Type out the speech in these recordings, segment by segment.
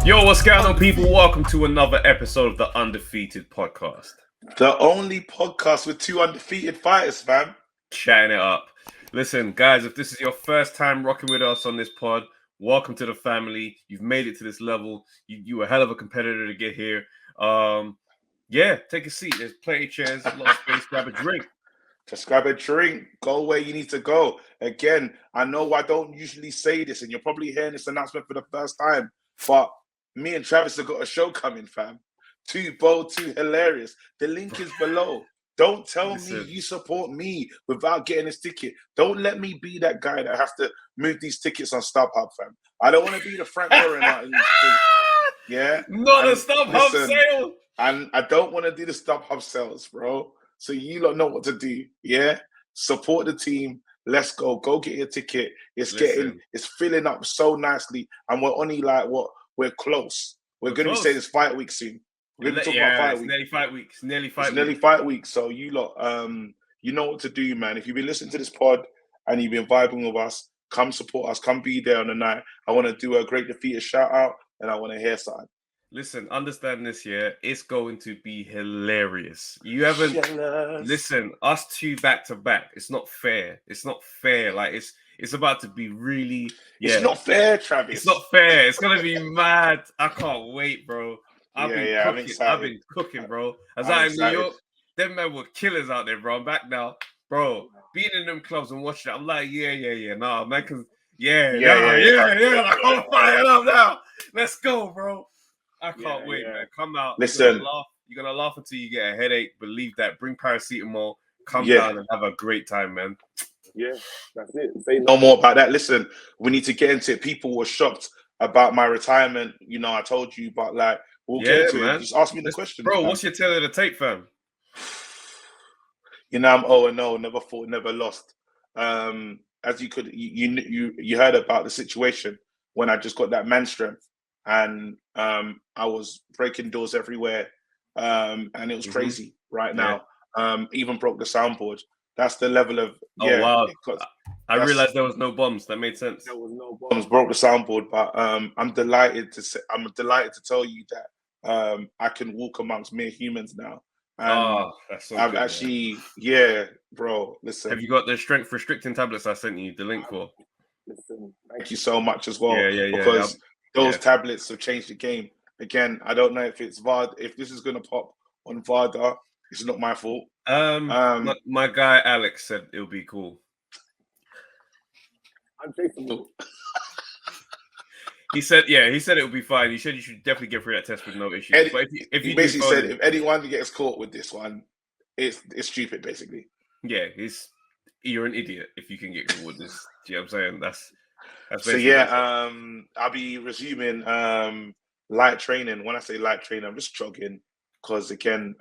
Yo, what's going on, people? Welcome to another episode of the Undefeated podcast. The only podcast with two undefeated fighters, fam. Chatting it up. Listen, guys, if this is your first time rocking with us on this pod, welcome to the family. You've made it to this level. You a hell of a competitor to get here. Yeah, take a seat. There's plenty of chairs, a lot of space. Grab a drink. Just grab a drink. Go where you need to go. Again, I know I don't usually say this, and you're probably hearing this announcement for the first time, but me and Travis have got a show coming, fam. Too bold, too hilarious. The link is below. Don't tell me you support me without getting this ticket. Don't let me be that guy that has to move these tickets on StubHub, fam. I don't want to be the Frank Warren out in the street. Yeah? Not a StubHub sale. And I don't want to do the StubHub sales, bro. So you lot know what to do. Yeah? Support the team. Let's go. Go get your ticket. It's filling up so nicely. And we're only we're close. We're going to be saying this fight week soon. We're going to talk about fight week. Nearly fight week. So you lot, you know what to do, man. If you've been listening to this pod and you've been vibing with us, come support us. Come be there on the night. I want to do a Great Defeated shout out and I want to hear something. Listen, understand this year. It's going to be hilarious. You haven't listen, us two back to back. It's not fair. It's not fair. Like it's about to be really. Yeah. It's not fair, Travis. It's not fair. It's gonna be mad. I can't wait, bro. I've been cooking, bro. As I'm in New York, them men were killers out there, bro. I'm back now, bro. Being in them clubs and watching it, I'm like, yeah. Nah, man, cause like, I'm fired up now. Let's go, bro. I can't wait, man. Come out. Listen, you're gonna laugh until you get a headache. Believe that. Bring paracetamol. Come down and have a great time, man. Yeah, that's it. Say no more about that. Listen, we need to get into it. People were shocked about my retirement. You know, I told you, but like, we'll get into it. Just ask me the question, bro. What's your tale of the tape, fam? You know, I'm 0-0. Never fought, never lost. As you could, you heard about the situation when I just got that man strength. And I was breaking doors everywhere, and it was crazy now. Even broke the soundboard. That's the level of wow. I realized there was no bombs. That made sense. There was no bombs. Broke the soundboard, but I'm delighted to tell you that I can walk amongst mere humans now. And that's so I've good, actually, bro. Listen, have you got the strength restricting tablets I sent you the link for? Listen, thank you so much as well. Because those tablets have changed the game. Again, I don't know if it's VAR. If this is going to pop on VADA, it's not my fault. My guy Alex said it'll be cool. I'm faithful. He said it'll be fine. He said you should definitely get through that test with no issues. But if you basically said if anyone gets caught with this one, it's stupid, basically. Yeah, you're an idiot if you can get caught with this. Do you know what I'm saying? That's so I'll be resuming light training. When I say light training, I'm just jogging because again,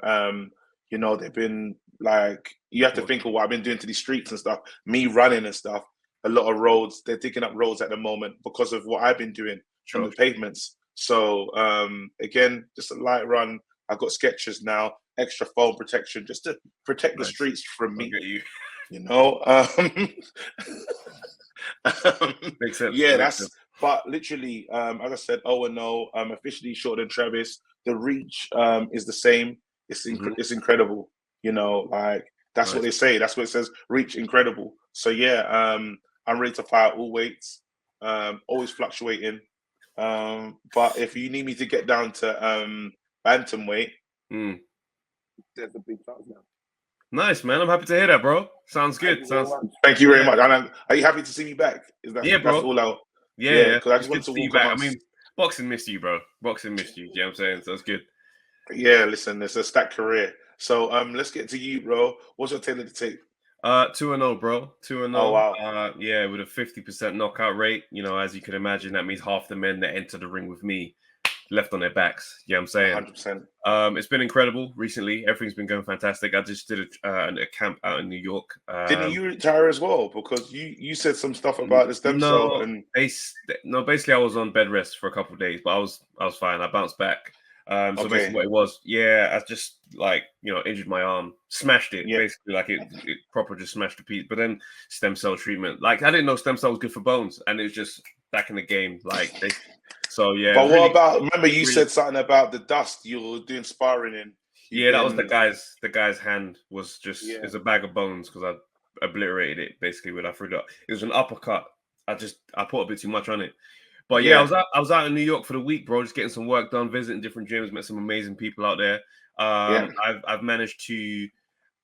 you know, they've been like, you have to think of what I've been doing to these streets and stuff. Me running and stuff. A lot of roads, they're digging up roads at the moment because of what I've been doing on the pavements. So again, just a light run. I've got Skechers now, extra foam protection just to protect the streets from me. You know. Makes sense. Yeah, but literally, as I said, 0-0. I'm officially shorter than Travis. The reach is the same. It's incredible. You know, like that's what they say. That's what it says. Reach incredible. So yeah, I'm ready to fight all weights. Always fluctuating. But if you need me to get down to bantamweight, there's a big chance now. Nice, man. I'm happy to hear that, bro. Sounds good. Thank you very much. And are you happy to see me back? Bro. That's all out. Yeah. Because I just want to see you back. I mean, boxing missed you, bro. Boxing missed you. You know what I'm saying? So it's good. Yeah, listen, it's a stacked career. So let's get to you, bro. What's your tale of the tape? 2-0, bro. 2-0. Oh, wow. With a 50% knockout rate. You know, as you can imagine, that means half the men that enter the ring with me left on their backs. You know what I'm saying? 100%. It's been incredible recently. Everything's been going fantastic. I just did a camp out in New York. Didn't you retire as well? Because you said some stuff about the stem cell. Basically I was on bed rest for a couple of days, but I was fine. I bounced back. So basically what it was, I just injured my arm, smashed it, basically like it proper just smashed the piece. But then stem cell treatment, like I didn't know stem cell was good for bones, and it was just back in the game, like So yeah. But what about? Remember, you said something about the dust you were doing sparring in. Yeah, that was the guy's. The guy's hand was just it's a bag of bones because I obliterated it basically when I threw it up. It was an uppercut. I put a bit too much on it. But yeah, I was out in New York for the week, bro, just getting some work done, visiting different gyms, met some amazing people out there. I've managed to.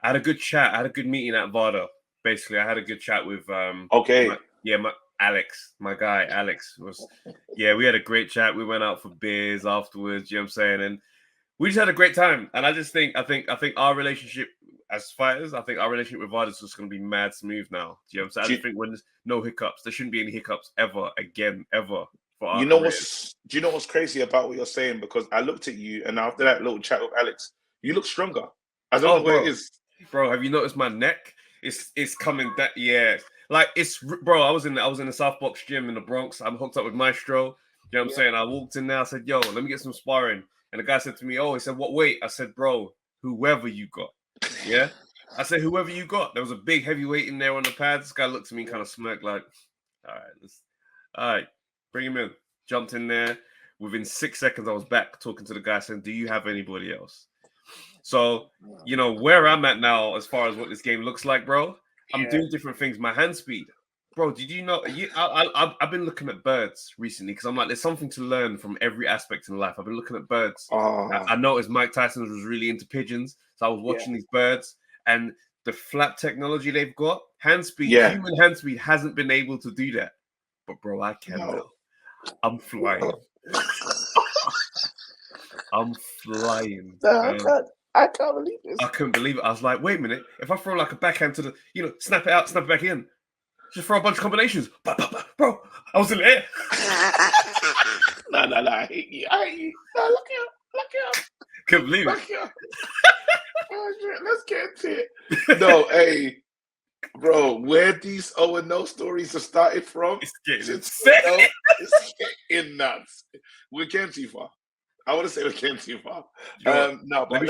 I had a good chat. I had a good meeting at Vada. Basically, I had a good chat with Alex, my guy Alex was. Yeah, we had a great chat. We went out for beers afterwards. You know what I'm saying? And we just had a great time. And I think our relationship as fighters, I think our relationship with Vada is just going to be mad smooth now. Do you know what I'm saying? I just think when there's no hiccups, there shouldn't be any hiccups ever again, ever. For our careers. Do you know what's crazy about what you're saying? Because I looked at you, and after that little chat with Alex, you look stronger. I don't know what it is, bro. Have you noticed my neck? It's coming that like it's bro. I was in the South Box gym in the Bronx. I'm hooked up with Maestro. You know what I'm saying? I walked in there. I said, "Yo, let me get some sparring." And the guy said to me, "Oh," he said, "What weight?" I said, "Bro, whoever you got." Yeah. I said, "Whoever you got." There was a big heavyweight in there on the pads. This guy looked at me, kind of smirked, like, "All right, bring him in." Jumped in there. Within 6 seconds, I was back talking to the guy, saying, "Do you have anybody else?" So, you know, where I'm at now, as far as what this game looks like, bro, I'm doing different things. My hand speed. Bro, did you know? I've been looking at birds recently because I'm like, there's something to learn from every aspect in life. I've been looking at birds. I noticed Mike Tyson was really into pigeons. So I was watching these birds and the flap technology they've got, hand speed, human hand speed hasn't been able to do that. But, bro, I can now. I'm flying. I'm flying. I can't believe this. I couldn't believe it. I was like, wait a minute. If I throw like a backhand to the, snap it out, snap it back in, just throw a bunch of combinations. Bro, I was in the air. No, I hate you. No, look here. Couldn't believe it. Oh, shit. Let's get to it. No, hey, bro, where these no stories are started from? It's getting sick. It's getting nuts. We're getting too far. I want to say we're getting too far. No, but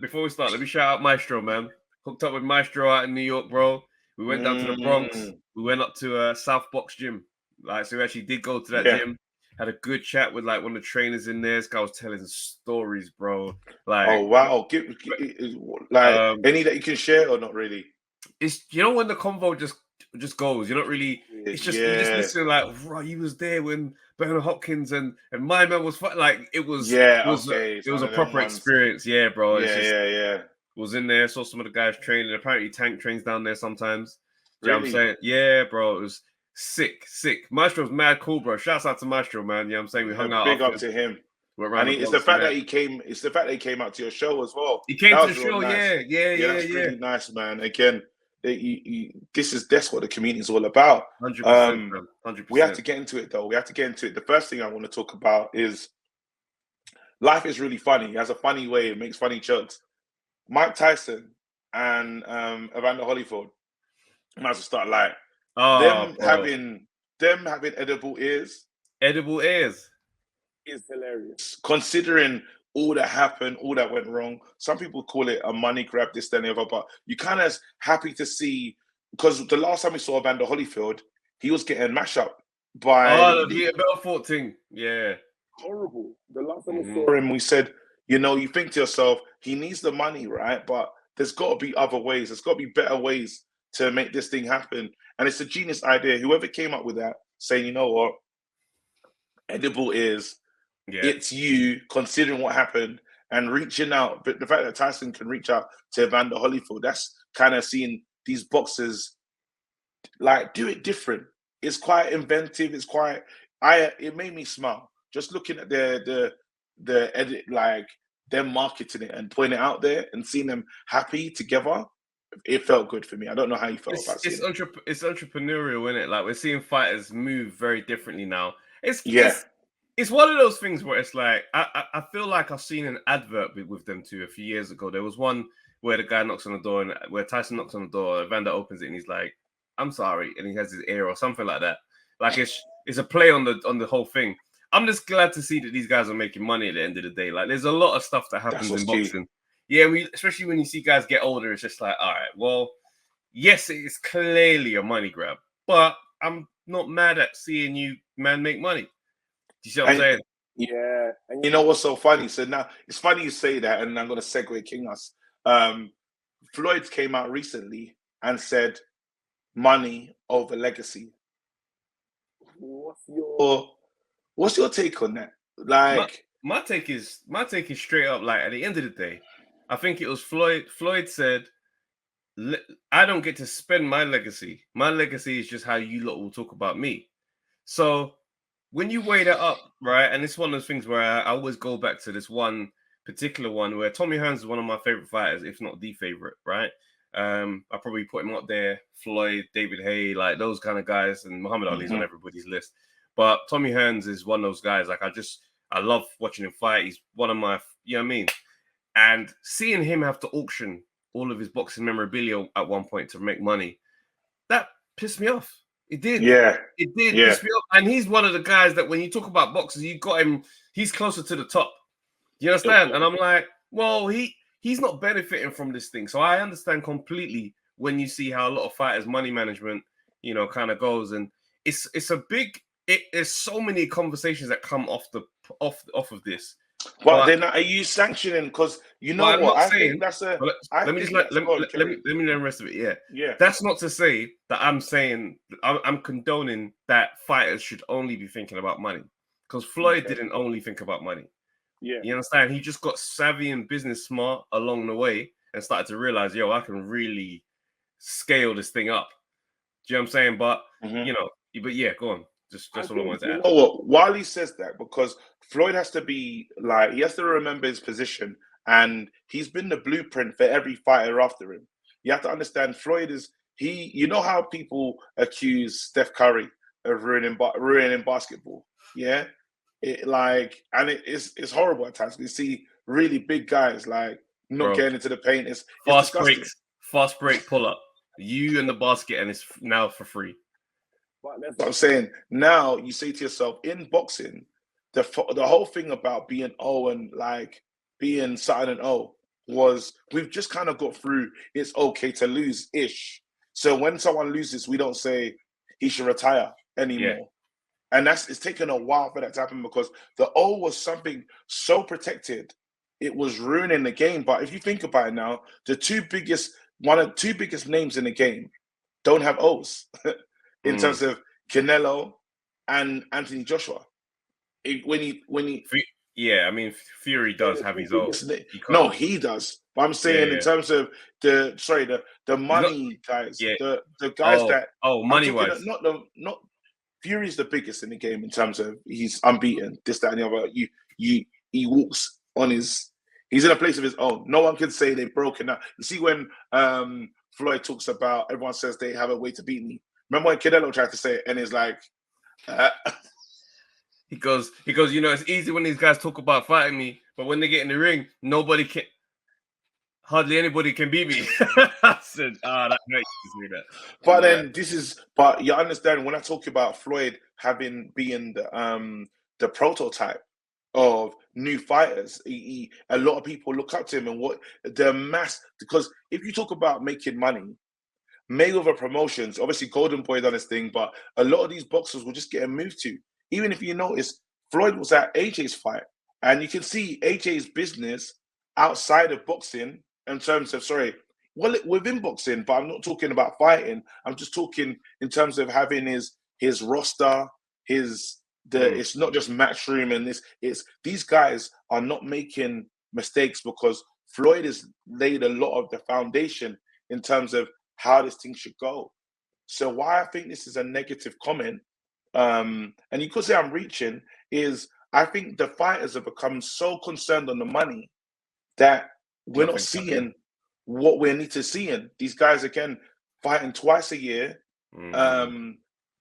before we start, let me shout out Maestro, man. Hooked up with Maestro out in New York, bro. We went down to the Bronx. We went up to South Box gym. Like, so we actually did go to that gym. Had a good chat with like one of the trainers in there. This guy was telling stories, bro. Like, oh wow, any that you can share or not really? It's when the convo just goes. You're not really. It's just you just listen like, right, he was there when Bernard Hopkins and my man was like it was. It was a proper experience. Yeah, bro. Was in there. Saw some of the guys training. Apparently, Tank trains down there sometimes. You know what I'm saying? Yeah, bro. It was sick. Maestro's mad cool, bro. Shouts out to Maestro, man. You know what I'm saying? We hung out. Big up to him. And it's the fact that he came. It's the fact that he came out to your show as well. He came to the show. Nice. Yeah. That's really nice, man. Again, that's what the community is all about. 100%. We have to get into it, though. The first thing I want to talk about is life is really funny. It has a funny way. It makes funny jokes. Mike Tyson and Evander Holyfield. I might as well start like having edible ears. Edible ears is hilarious. Considering all that happened, all that went wrong. Some people call it a money grab, this, that, and the other, but you kind of happy to see, because the last time we saw Evander Holyfield, he was getting mashed up by... the Belfort thing. Yeah. Horrible. The last time we saw him, we said, you think to yourself, he needs the money, right? But there's got to be other ways. There's got to be better ways to make this thing happen. And it's a genius idea. Whoever came up with that, saying, you know what, edible ears, it's you considering what happened and reaching out. But the fact that Tyson can reach out to Evander Holyfield, that's kind of seeing these boxers like do it different. It's quite inventive. It's quite. It made me smile just looking at the edit, like them marketing it and putting it out there and seeing them happy together. It felt good for me. I don't know how you felt about it. It's entrepreneurial, isn't it? Like, we're seeing fighters move very differently now. It's one of those things where it's like, I feel like I've seen an advert with them too a few years ago. There was one where the guy knocks on the door, and where Tyson knocks on the door, Evander opens it and he's like, "I'm sorry," and he has his ear or something like that. Like, it's a play on the whole thing. I'm just glad to see that these guys are making money at the end of the day. Like, there's a lot of stuff that happens in boxing. Key. Yeah, especially when you see guys get older, it's just like, all right, well, yes, it is clearly a money grab, but I'm not mad at seeing you, man, make money. You see what I'm saying? Yeah, and you know what's so funny? So now it's funny you say that, and I'm gonna segue King Us. Floyd came out recently and said money over legacy. What's your take on that? Like my take is straight up, like, at the end of the day, I think it was Floyd. Floyd said, I don't get to spend my legacy. My legacy is just how you lot will talk about me. So when you weigh that up, right, and it's one of those things where I always go back to this one particular one where Tommy Hearns is one of my favorite fighters, if not the favorite, right? I probably put him up there. Floyd, David Haye, like those kind of guys, and Muhammad Ali's on everybody's list. But Tommy Hearns is one of those guys. Like, I love watching him fight. He's one of my, you know what I mean? And seeing him have to auction all of his boxing memorabilia at one point to make money, that pissed me off. It did. Yeah. It did piss me off. And he's one of the guys that when you talk about boxers, you got him, he's closer to the top. You understand? And I'm like, well, he's not benefiting from this thing. So I understand completely when you see how a lot of fighters' money management, you know, kind of goes. And it's a big, there's so many conversations that come off of this. But then are you sanctioning? Because you know what? I think that's a. Let me let me know the rest of it. Yeah. That's not to say that I'm saying I'm condoning that fighters should only be thinking about money, because Floyd didn't only think about money. Yeah, you understand? He just got savvy and business smart along the way and started to realize, yo, I can really scale this thing up. Do you know what I'm saying? But you know, but yeah, go on. That's what I wanted to add. You know what? Wiley says that because Floyd has to be like, he has to remember his position, and he's been the blueprint for every fighter after him. You have to understand, Floyd is you know how people accuse Steph Curry of ruining basketball, yeah? It's horrible at times. You see really big guys like not getting into the paint. It's fast break pull up. You in the basket, and it's now for free. But that's what I'm saying. Now you say to yourself, in boxing, the whole thing about being O and like being something and O was we've just kind of got through. It's okay to lose ish. So when someone loses, we don't say he should retire anymore. Yeah. And it's taken a while for that to happen because the O was something so protected, it was ruining the game. But if you think about it now, one of the two biggest names in the game don't have O's. In terms of Canelo and Anthony Joshua. Yeah, I mean, Fury does have his own. No, he does. But I'm saying in terms of the money guys, the guys that money-wise. Not Fury's the biggest in the game in terms of he's unbeaten, this, that, and the other. He walks on he's in a place of his own. No one can say they've broken up. You see when Floyd talks about, everyone says they have a way to beat me. Remember when Canelo tried to say it, and he's like, he goes, you know, it's easy when these guys talk about fighting me, but when they get in the ring, hardly anybody can beat me. I said, that makes me that. But then but you understand when I talk about Floyd being the prototype of new fighters, a lot of people look up to him and what the mass, because if you talk about making money, Mayweather Promotions, obviously Golden Boy done his thing, but a lot of these boxers will just get moved to. Even if you notice, Floyd was at AJ's fight, and you can see AJ's business outside of boxing in terms of, within boxing, but I'm not talking about fighting. I'm just talking in terms of having his roster, it's not just Matchroom and these guys are not making mistakes because Floyd has laid a lot of the foundation in terms of how this thing should go. So why I think this is a negative comment, and you could say I'm reaching, is I think the fighters have become so concerned on the money that we're not seeing what we need to see in. These guys, again, fighting twice a year.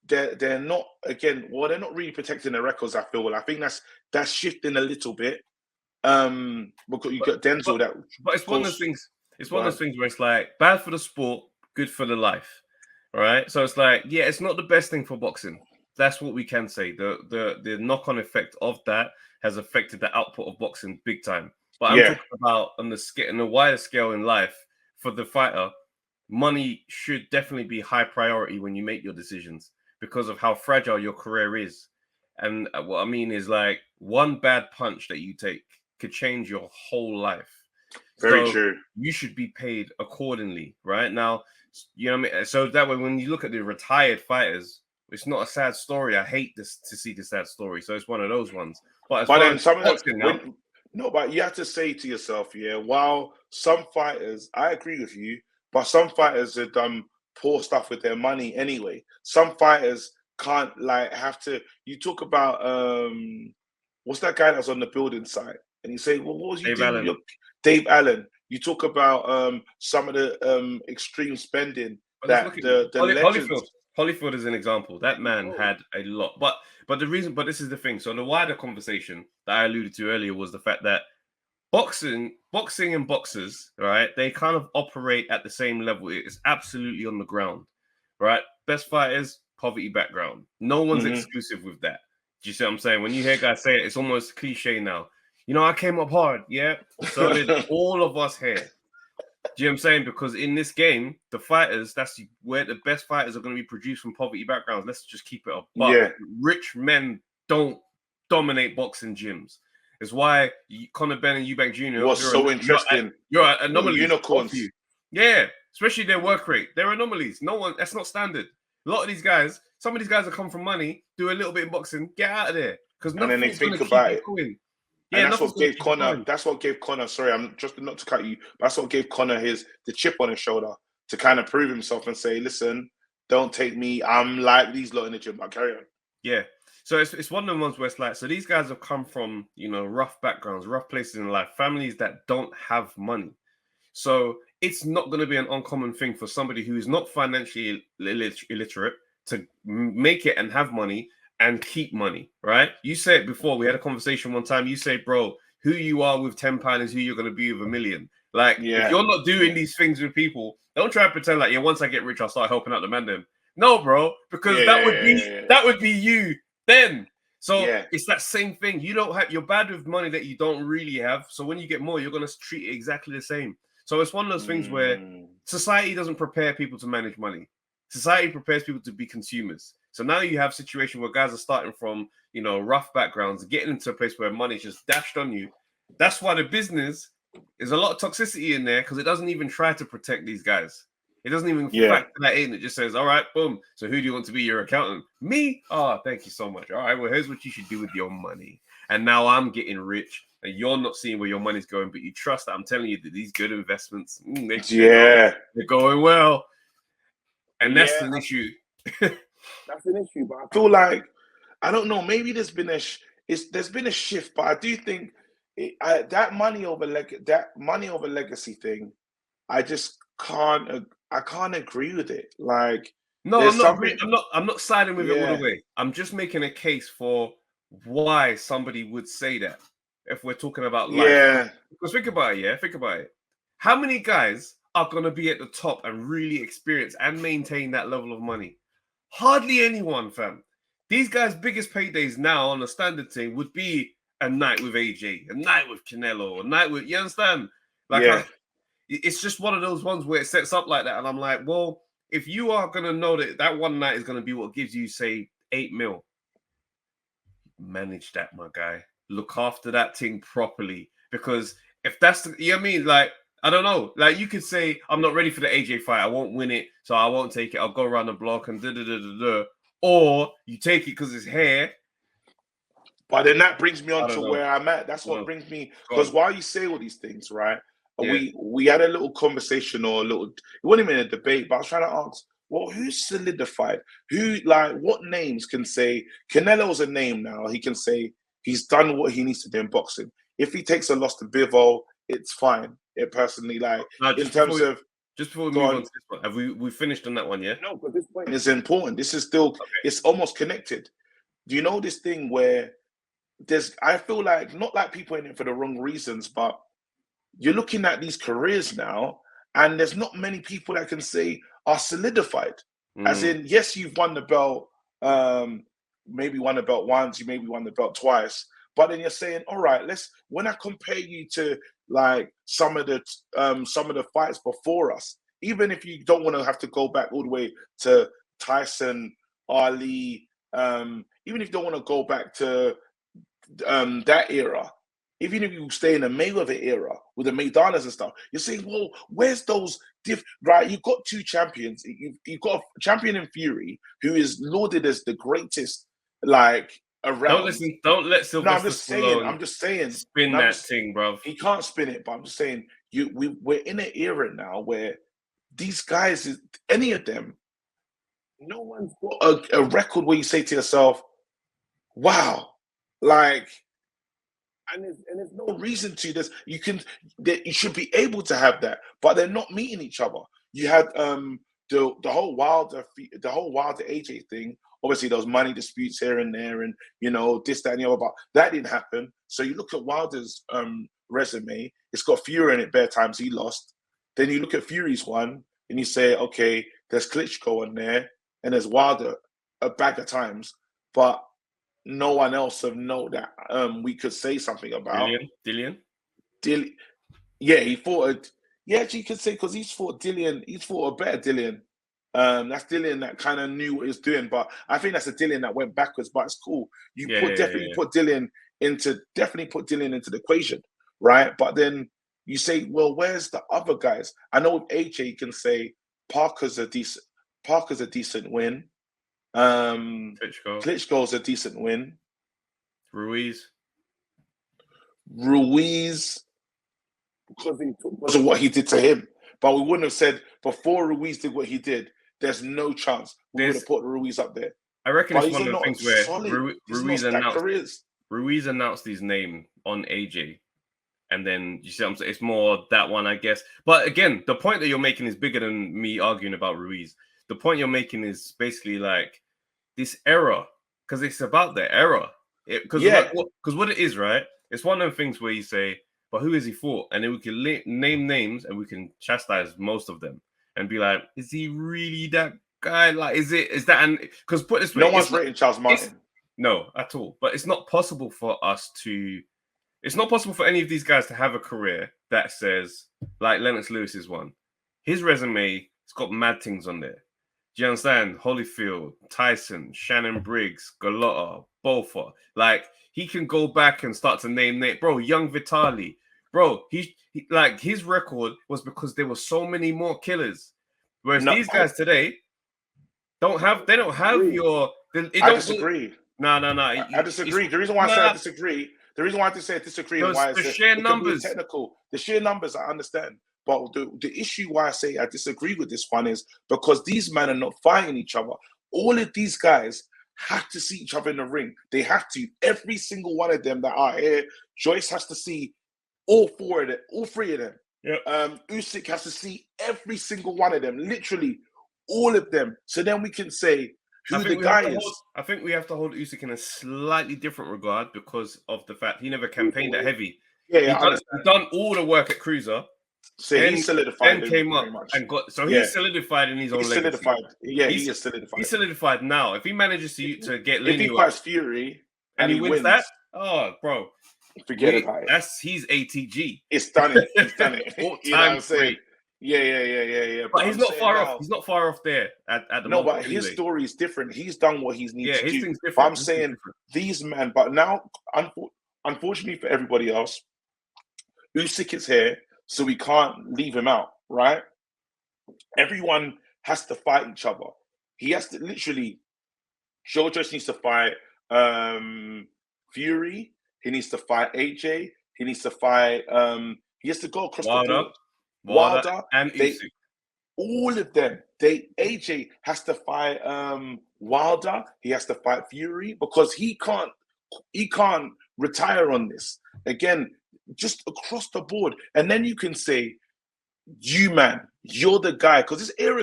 They're not, again, they're not really protecting their records, I feel. Well, I think that's shifting a little bit. Because you got Denzel but it's one of those things. It's one of those things where it's like bad for the sport, good for the life, right? So it's like, yeah, it's not the best thing for boxing. That's what we can say. The knock-on effect of that has affected the output of boxing big time. But I'm talking about on the wider scale in life for the fighter. Money should definitely be high priority when you make your decisions because of how fragile your career is. And what I mean is like one bad punch that you take could change your whole life. Very So true. you should be paid accordingly, right? Now, you know what I mean? So that way, when you look at the retired fighters, it's not a sad story. I hate this to see the sad story. So it's one of those ones. But as far then as some of them, boxing now, but you have to say to yourself, yeah, while some fighters, I agree with you, but some fighters have done poor stuff with their money anyway. Some fighters can't like have to. You talk about what's that guy that's on the building site, and you say, well, what was you Dave doing? Allen. Dave Allen. You talk about some of the extreme spending that the legends. Holyfield is an example. That man had a lot, but this is the thing. So the wider conversation that I alluded to earlier was the fact that boxing and boxers, right? They kind of operate at the same level. It's absolutely on the ground, right? Best fighters, poverty background. No one's exclusive with that. Do you see what I'm saying? When you hear guys say it, it's almost cliche now. You know, I came up hard, yeah. So did all of us here. Do you know what I'm saying? Because in this game, the fighters, that's where the best fighters are going to be produced from poverty backgrounds. Let's just keep it up. But rich men don't dominate boxing gyms. It's why Conor Benn and Eubank Jr. was so interesting. You're an anomaly. Unicorns. Yeah, especially their work rate. They're anomalies. No one, that's not standard. A lot of these guys, some of these guys that come from money, do a little bit in boxing, get out of there. Because then they think about it. Yeah, and that's what gave Conor. That's what gave Conor. Sorry, I'm just not to cut you. But that's what gave Conor the chip on his shoulder to kind of prove himself and say, "Listen, don't take me. I'm like these lot in the gym. But carry on." Yeah. So it's one of the ones where it's like, so these guys have come from, you know, rough backgrounds, rough places in life, families that don't have money. So it's not going to be an uncommon thing for somebody who is not financially illiterate to make it and have money and keep money, right? You said it before, we had a conversation one time. You say, bro, who you are with £10 is who you're going to be with $1 million. Like, if you're not doing these things with people, don't try and pretend like, yeah, once I get rich, I'll start helping out the man then. No, bro, because that would be you then. So it's that same thing. You don't have, you're bad with money that you don't really have. So when you get more, you're going to treat it exactly the same. So it's one of those things where society doesn't prepare people to manage money. Society prepares people to be consumers. So now you have a situation where guys are starting from, you know, rough backgrounds, getting into a place where money is just dashed on you. That's why the business is a lot of toxicity in there, because it doesn't even try to protect these guys. It doesn't even factor that in. It just says, all right, boom. So who do you want to be your accountant? Me? Oh, thank you so much. All right, well, here's what you should do with your money. And now I'm getting rich, and you're not seeing where your money's going, but you trust that I'm telling you that these good investments, they're going well. And that's an issue. That's an issue. But I feel like, I don't know, maybe there's been a shift, but I do think that money over legacy thing, I just can't agree with it. Like, no, I'm not siding with it all the way. I'm just making a case for why somebody would say that if we're talking about life. Because think about it. How many guys are going to be at the top and really experience and maintain that level of money? Hardly anyone, fam. These guys' biggest paydays now on a standard thing would be a night with AJ, a night with Canelo, a night with, you understand? Like, it's just one of those ones where it sets up like that. And I'm like, well, if you are going to know that one night is going to be what gives you, say, 8 mil, manage that, my guy. Look after that thing properly. Because if that's, you know what I mean? Like, I don't know. Like, you could say, I'm not ready for the AJ fight. I won't win it, so I won't take it. I'll go around the block and da-da-da-da-da. Or you take it because it's hair. But then that brings me on to where I'm at. That's what brings me, because while you say all these things, right? We had a little conversation, or it wasn't even a debate, but I was trying to ask, well, who's solidified? What names can say, Canelo's a name now. He can say he's done what he needs to do in boxing. If he takes a loss to Bivol, it's fine. It personally, just before we move on to this one, have we finished on that one? Yeah. No, but this point is important. This is still, it's almost connected. Do you know this thing where I feel like, not like people in it for the wrong reasons, but you're looking at these careers now, and there's not many people that can say are solidified. As in, yes, you've won the belt, maybe won the belt once, you maybe won the belt twice, but then you're saying, all right, when I compare you to like some of the fights before us, even if you don't want to have to go back all the way to Tyson, Ali, even if you don't want to go back to that era, even if you stay in the Mayweather era with the Maidanas and stuff, you're saying, well, where's those right? You've got two champions. You've got a champion in Fury who is lauded as the greatest, like, around. Don't let Sylvester I'm just saying. Spin that thing, bro. He can't spin it, but I'm just saying, we're in an era now where these guys, any of them, no one's got a record where you say to yourself, wow, like, and there's no reason to this. You should be able to have that, but they're not meeting each other. You had the whole Wilder AJ thing. Obviously, there was money disputes here and there, and this, that, and the other. But that didn't happen. So you look at Wilder's resume; it's got Fury in it. Bare times he lost. Then you look at Fury's one, and you say, okay, there's Klitschko on there, and there's Wilder a bag of times, but no one else of note that we could say something about. Dillian. Yeah, he fought. Actually, you could say, because he's fought Dillian. He's fought a better Dillian. That's Dillian that kind of knew what he was doing, but I think that's a Dillian that went backwards. But it's cool. Put Dillian into the equation, right? But then you say, well, where's the other guys? I know with AJ, you can say Parker's a decent win. Klitschko's a decent win. Ruiz, because of what he did to him. But we wouldn't have said before Ruiz did what he did, there's no chance we would have put Ruiz up there. I reckon it's one of the things where Ruiz announced his name on AJ. And then you see what I'm saying? It's more that one, I guess. But again, the point that you're making is bigger than me arguing about Ruiz. The point you're making is basically like this era, because it's about the era. Because what it is, right? It's one of the things where you say, but who has he fought? And then we can name names and we can chastise most of them and be like, is he really that guy? Like, is that? Because put this way, no one's rating Charles Martin. No, at all. But it's not possible for us to. It's not possible for any of these guys to have a career that says, like Lennox Lewis's one. His resume, it's got mad things on there. Do you understand? Holyfield, Tyson, Shannon Briggs, Gallotta, Beaufort. Like, he can go back and start to name. Bro, young Vitali. Bro, he like, his record was because there were so many more killers. Whereas these guys today don't have your... I disagree. No. I disagree. The reason why I say I disagree... The reason why I say disagree and why I say sheer numbers. Technical, the sheer numbers, I understand. But the issue why I say I disagree with this one is because these men are not fighting each other. All of these guys have to see each other in the ring. They have to. Every single one of them that are here, Joyce has to see all three of them. Yep. Usyk has to see every single one of them, literally all of them. So then we can say who the guy is. I think we have to hold Usyk in a slightly different regard because of the fact he never campaigned at heavy. Yeah, he's done all the work at cruiser. So he solidified. Then came up and got. So he's solidified in his own legacy. Solidified. Yeah, he is solidified. He's solidified now. If he manages to get If he fights Fury and he wins that, oh, bro, forget about it. He's ATG. It's done it. He's done it. You know what I'm saying? Yeah. But he's not far off. He's not far off there at the moment. No, but his story is different. He's done what he's needed to do. Thing's different. But I'm saying these men. But now, unfortunately for everybody else, Usyk is here, so we can't leave him out, right? Everyone has to fight each other. He has to literally. Joe just needs to fight Fury. He needs to fight AJ. He needs to fight. He has to go across the board. Wilder and Usyk. All of them. AJ has to fight Wilder. He has to fight Fury because he can't retire on this. Again, just across the board. And then you can say, you man, you're the guy. Because this era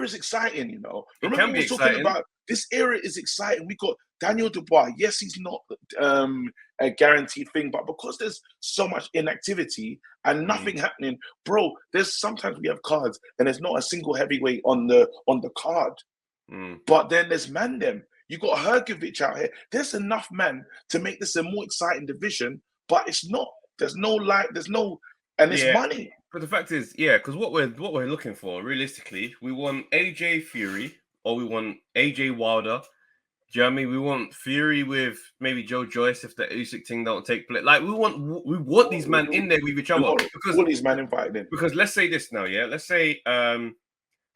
is exciting, you know. Remember we were talking about this era is exciting. We got Daniel Dubois. Yes, he's not a guaranteed thing, but because there's so much inactivity and nothing happening, bro, there's sometimes we have cards and there's not a single heavyweight on the card. But then there's them. You got Hergovich out here. There's enough men to make this a more exciting division, but it's not. There's no light. There's no, and it's money. But the fact is, because what we're looking for, realistically, we want AJ Fury or we want AJ Wilder Do you know what I mean? We want Fury with maybe Joe Joyce if the Usyk thing don't take place. Like we want these men in there with each other because all these men invited in. Because let's say this now, yeah. Let's say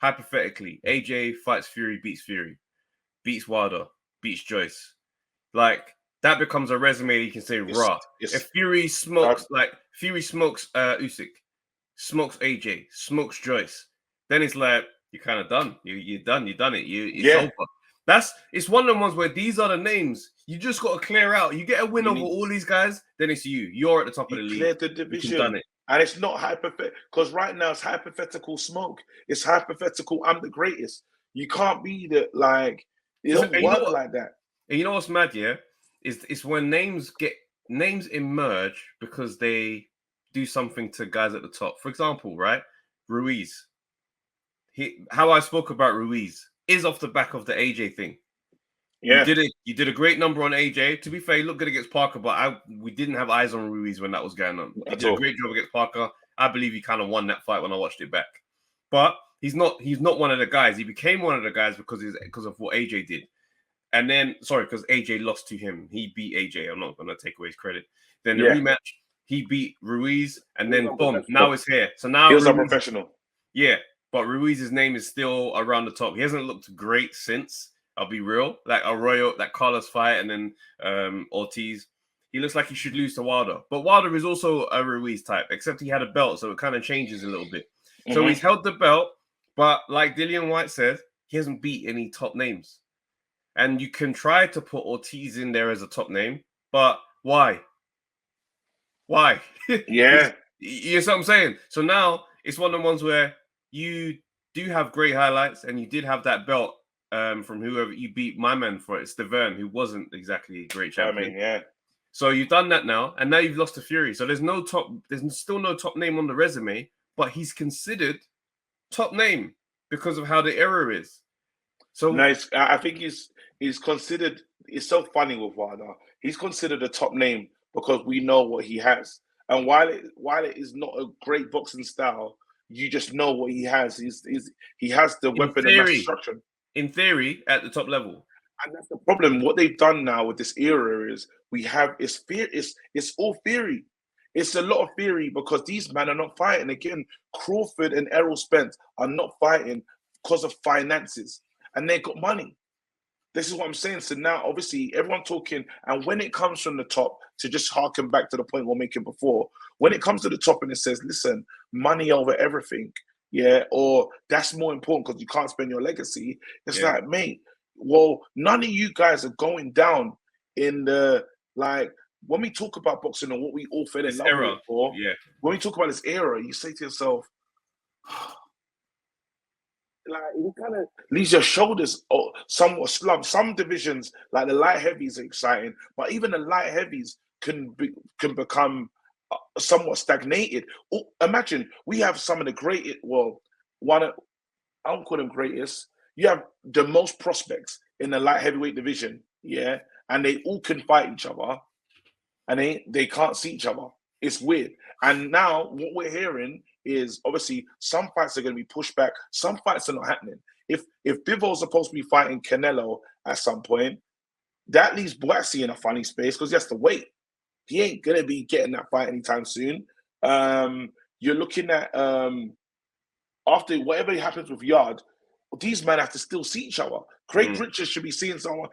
hypothetically, AJ fights Fury, beats Wilder, beats Joyce. Like that becomes a resume you can say raw. If Fury smokes Usyk, smokes AJ, smokes Joyce, then it's like you're kind of done. You're done. You've done it. It's over. It's one of the ones where these are the names. You just got to clear out. You get a win over all these guys, then it's you. You're at the top of the league. Clear the division. Done it. And it's not hypothetical, because right now it's hypothetical smoke. It's hypothetical. I'm the greatest. You can't be like that. And you know what's mad? Yeah, it's when names emerge because they do something to guys at the top. For example, right, Ruiz. How I spoke about Ruiz is off the back of the AJ thing. Yeah, you did a great number on AJ. To be fair, he looked good against Parker, but we didn't have eyes on Ruiz when that was going on. He did a great job against Parker. I believe he kind of won that fight when I watched it back. But he's not one of the guys. He became one of the guys because of what AJ did. And then, because AJ lost to him. He beat AJ. I'm not going to take away his credit. Then the rematch, he beat Ruiz, and then boom, now it's here. So now he was a professional. Yeah, but Ruiz's name is still around the top. He hasn't looked great since. I'll be real. Like Arroyo, that Carlos fight, and then Ortiz. He looks like he should lose to Wilder. But Wilder is also a Ruiz type, except he had a belt, so it kind of changes a little bit. Mm-hmm. So he's held the belt, but like Dillian White said, he hasn't beat any top names. And you can try to put Ortiz in there as a top name, but why? Why? Yeah. You know what I'm saying? So now it's one of the ones where you do have great highlights, and you did have that belt from whoever you beat my man for it, Stavern, who wasn't exactly a great champion. Yeah. So you've done that now, and now you've lost to Fury. So there's still no top name on the resume, but he's considered top name because of how the era is. So nice. I think he's considered. It's so funny with Wilder. He's considered a top name because we know what he has, and while it is not a great boxing style, you just know what he has. He has the weapon of mass destruction. In theory, at the top level. And that's the problem. What they've done now with this era is it's all theory. It's a lot of theory because these men are not fighting. Again, Crawford and Errol Spence are not fighting because of finances. And they got money. This is what I'm saying. So now, obviously, everyone talking, and when it comes from the top, to just harken back to the point we're making before, when it comes to the top and it says, listen, money over everything, yeah, or that's more important because you can't spend your legacy. It's like, mate, well, none of you guys are going down in the, like, when we talk about boxing and what we all fell in love with for, when we talk about this era, you say to yourself, like, it kind of leaves your shoulders somewhat slumped. Some divisions, like the light heavies, are exciting, but even the light heavies can become somewhat stagnated. Imagine we have some of the greatest. Well, I don't call them greatest. You have the most prospects in the light heavyweight division, yeah, and they all can fight each other, and they can't see each other. It's weird. And now what we're hearing is obviously some fights are going to be pushed back. Some fights are not happening. If Bivol supposed to be fighting Canelo at some point, that leaves Boatsy in a funny space because he has to wait. He ain't going to be getting that fight anytime soon. You're looking at after whatever happens with Yard, these men have to still see each other. Craig Richards should be seeing someone.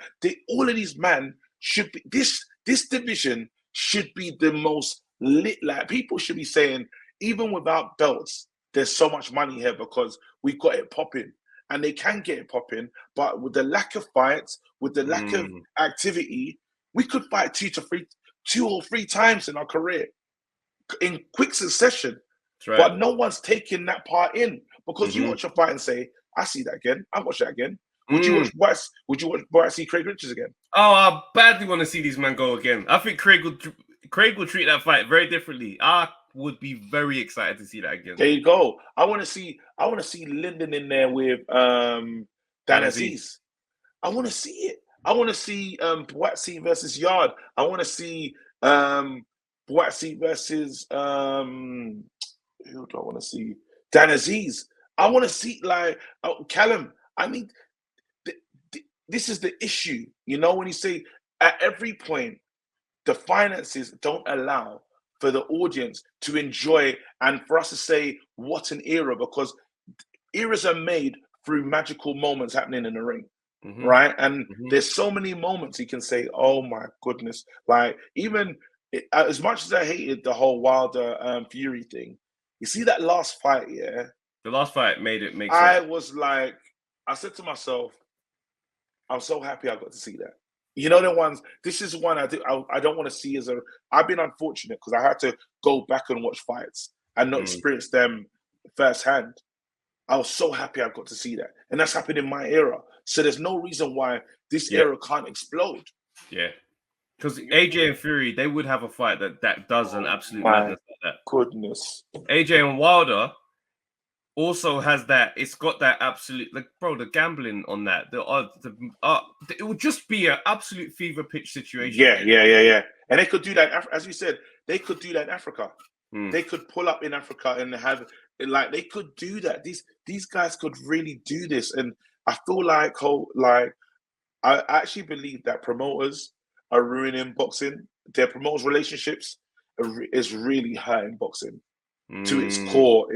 All of these men should be this division should be the most lit. Like, people should be saying, even without belts, there's so much money here because we've got it popping. And they can get it popping, but with the lack of fights, with the lack of activity, we could fight two or three times in our career in quick succession. Right. But no one's taking that part in because you watch a fight and say, I see that again. I watch that again. Would you watch Boatsy Craig Richards again? Oh, I badly want to see these men go again. I think Craig will treat that fight very differently. I would be very excited to see that again. There you go. I want to see Lyndon in there with Dan Aziz. I want to see it. I want to see Boatsy versus Yard. I want to see Boatsy versus who do I want to see? Dan Aziz. I want to see Callum. I mean, this is the issue. You know, when you say at every point, the finances don't allow for the audience to enjoy and for us to say what an era, because eras are made through magical moments happening in the ring. Right? And there's so many moments you can say, oh my goodness. Like, even as much as I hated the whole Wilder Fury thing, you see that last fight, yeah? The last fight made it make sense. I was like, I said to myself, I'm so happy I got to see that. You know, the ones, this is one I don't want to see as a, I've been unfortunate because I had to go back and watch fights and not experience them firsthand. I was so happy I got to see that. And that's happened in my era. So there's no reason why this era can't explode. Yeah. Because AJ and Fury, they would have a fight that does an absolute madness like that. Goodness. AJ and Wilder also has that. It's got that absolute, like, bro, the gambling on that. It would just be an absolute fever pitch situation. Yeah. And they could do that, as you said, they could do that in Africa. They could pull up in Africa and have, like, they could do that. These guys could really do this. And I feel like, I actually believe that promoters are ruining boxing. Their promoters' relationships is really hurting boxing to its core.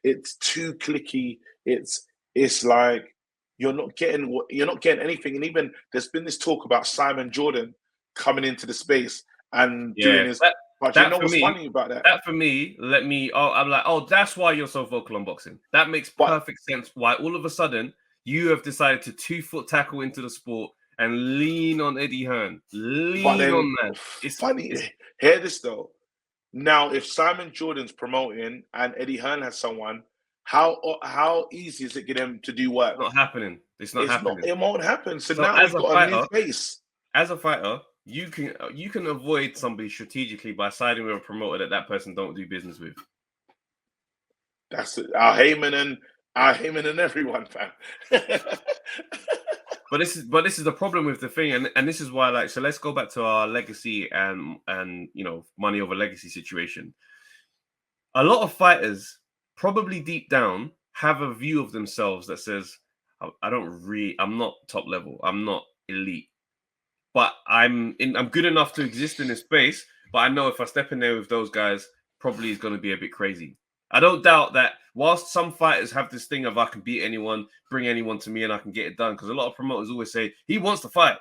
It's too cliquey. It's like you're not getting anything. And even there's been this talk about Simon Jordan coming into the space and doing his. But you know what's funny about that? That for me, I'm like, oh, that's why you're so vocal on boxing. That makes perfect sense. Why all of a sudden you have decided to 2-foot tackle into the sport and lean on Eddie Hearn. Lean on that. It's funny. Hear this though. Now, if Simon Jordan's promoting and Eddie Hearn has someone, how easy is it get him to do work? It's not happening. It's not happening. It won't happen. So now we've got a new face. As a fighter, you can avoid somebody strategically by siding with a promoter that person don't do business with. That's it. Our Heyman and everyone, fam. But this is the problem with the thing, and this is why, like, so let's go back to our legacy and money over legacy situation. A lot of fighters probably deep down have a view of themselves that says, I'm not top level, I'm not elite. But I'm good enough to exist in this space. But I know if I step in there with those guys, probably it's going to be a bit crazy. I don't doubt that whilst some fighters have this thing of I can beat anyone, bring anyone to me, and I can get it done. Because a lot of promoters always say he wants to fight,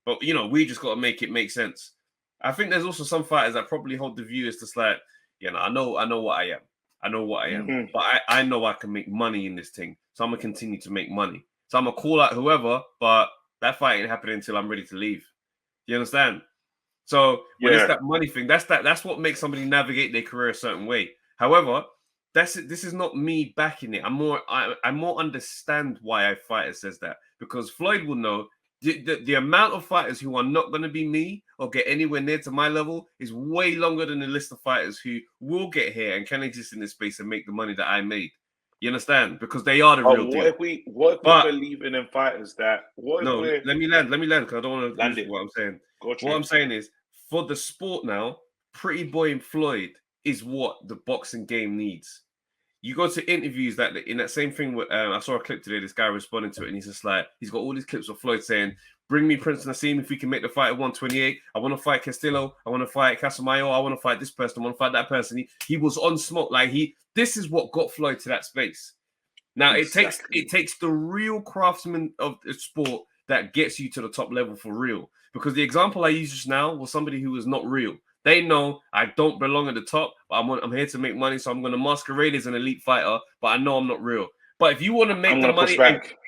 but we just got to make it make sense. I think there's also some fighters that probably hold the view as just like, I know what I am. I know what I am, but I know I can make money in this thing, so I'm gonna continue to make money. So I'm gonna call out whoever, but that fight ain't happening until I'm ready to leave. You understand? So when it's that money thing, that's what makes somebody navigate their career a certain way. However, this is not me backing it. I more understand why a fighter says that, because Floyd will know the amount of fighters who are not going to be me or get anywhere near to my level is way longer than the list of fighters who will get here and can exist in this space and make the money that I made. You understand? Because they are the real deal. What if we believe in them fighters that? Let me land because I don't want to lose what I'm saying. What I'm saying is, for the sport now, Pretty Boy and Floyd is what the boxing game needs. You go to interviews that in that same thing. I saw a clip today. This guy responding to it, and he's just like, he's got all these clips of Floyd saying, "Bring me Prince Nassim if we can make the fight at 128. I want to fight Castillo. I want to fight Casamayo. I want to fight this person. I want to fight that person." He was on smoke. Like this is what got Floyd to that space. Now it takes the real craftsman of the sport that gets you to the top level for real. Because the example I used just now was somebody who was not real. They know I don't belong at the top, but I'm here to make money, so I'm going to masquerade as an elite fighter, but I know I'm not real. But if you want to make the money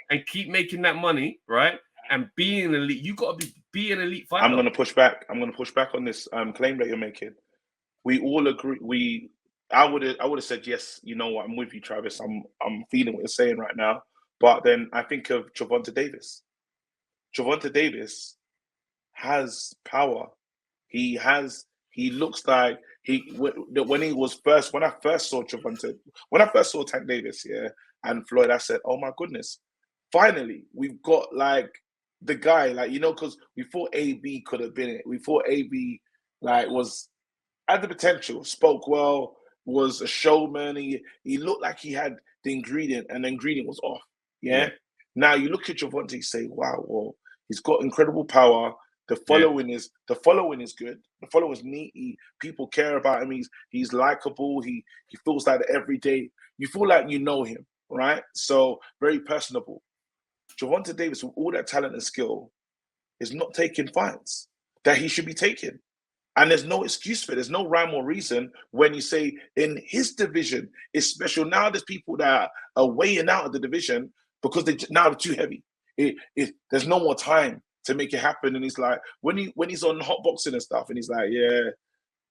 and keep making that money, right, and being an elite, you got to be an elite fighter. I'm going to push back. I'm going to push back on this claim that you're making. We all agree. I would have said yes. You know what? I'm with you, Travis. I'm feeling what you're saying right now. But then I think of Gervonta Davis. Gervonta Davis has power. He looks like when I first saw Tank Davis, and Floyd, I said, oh my goodness, finally we've got like the guy, like, because we thought AB could have been it. We thought AB had the potential, spoke well, was a showman. He looked like he had the ingredient, and the ingredient was off. Yeah. Now you look at Gervonta, you say, wow, well, He's got incredible power. The following is good. The following is neat. People care about him. He's likable. He feels like every day you feel like you know him, right? So very personable. Gervonta Davis, with all that talent and skill, is not taking fights that he should be taking. And there's no excuse for it. There's no rhyme or reason when you say in his division is special. Now there's people that are weighing out of the division because now they're too heavy. There's no more time to make it happen. And he's like, when he's on hot boxing and stuff, and he's like, yeah,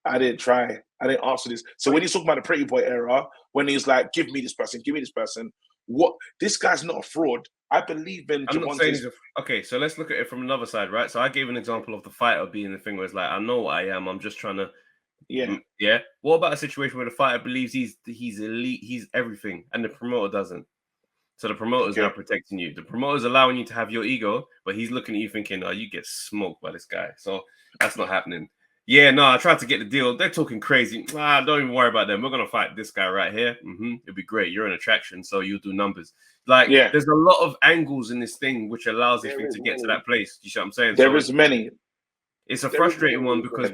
I didn't try. I didn't ask for this. So when he's talking about the Pretty Boy era, when he's like, give me this person, what? This guy's not a fraud. I believe in. I'm not saying okay, so let's look at it from another side, right? So I gave an example of the fighter being the thing where it's like, I know what I am. I'm just trying to. Yeah. What about a situation where the fighter believes he's elite, he's everything, and the promoter doesn't? So the promoter's now protecting you. The promoter's allowing you to have your ego, but he's looking at you thinking, oh, you get smoked by this guy. So that's not happening. Yeah, no, I tried to get the deal. They're talking crazy. Don't even worry about them. We're going to fight this guy right here. It'll be great. You're an attraction, so you'll do numbers. Like, there's a lot of angles in this thing which allows this thing to get to that place. You see what I'm saying? There is many. It's a frustrating one because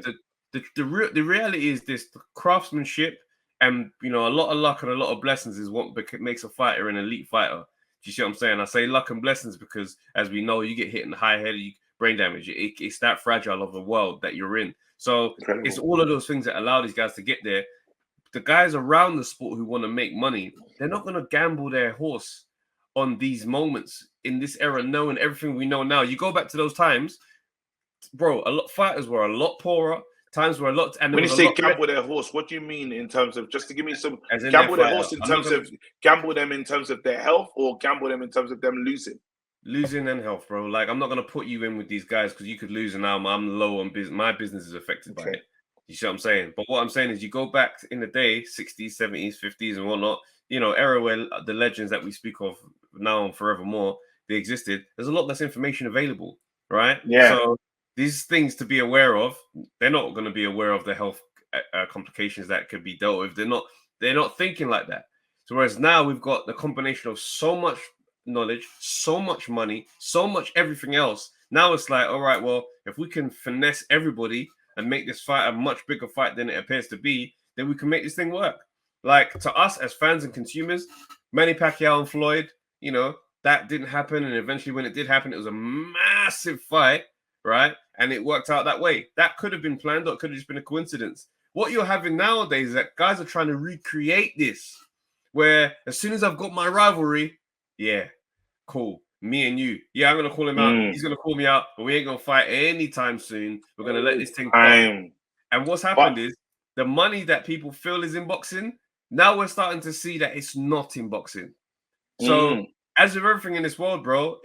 the reality is this: the craftsmanship and, you know, a lot of luck and a lot of blessings is what makes a fighter an elite fighter. Do you see what I'm saying? I say luck and blessings because, as we know, you get hit in the high head, brain damage. It's that fragile of a world that you're in. So it's all of those things that allow these guys to get there. The guys around the sport who want to make money, they're not going to gamble their horse on these moments in this era, knowing everything we know now. You go back to those times, bro, fighters were a lot poorer. Times were a lot. And when you say gamble their horse, what do you mean in terms of, just to give me some, gamble their horse in terms of, gamble them in terms of their health, or gamble them in terms of them losing? Losing and health, bro. Like, I'm not going to put you in with these guys because you could lose and now I'm low on business. My business is affected by it. You see what I'm saying? But what I'm saying is you go back in the day, 60s, 70s, 50s and whatnot, you know, era where the legends that we speak of now and forevermore, they existed. There's a lot less information available, right? Yeah. So these things to be aware of, they're not going to be aware of the health complications that could be dealt with. They're not thinking like that. So whereas now we've got the combination of so much knowledge, so much money, so much everything else. Now it's like, all right, well, if we can finesse everybody and make this fight a much bigger fight than it appears to be, then we can make this thing work. Like, to us as fans and consumers, Manny Pacquiao and Floyd, you know, that didn't happen. And eventually when it did happen, it was a massive fight, right? And it worked out that way. That could have been planned, or it could have just been a coincidence. What you're having nowadays is that guys are trying to recreate this, where as soon as I've got my rivalry, yeah, cool, me and you. Yeah, I'm going to call him out. He's going to call me out, but we ain't going to fight anytime soon. We're going to let this thing come. And what's happened is the money that people feel is in boxing, now we're starting to see that it's not in boxing. So as with everything in this world, bro,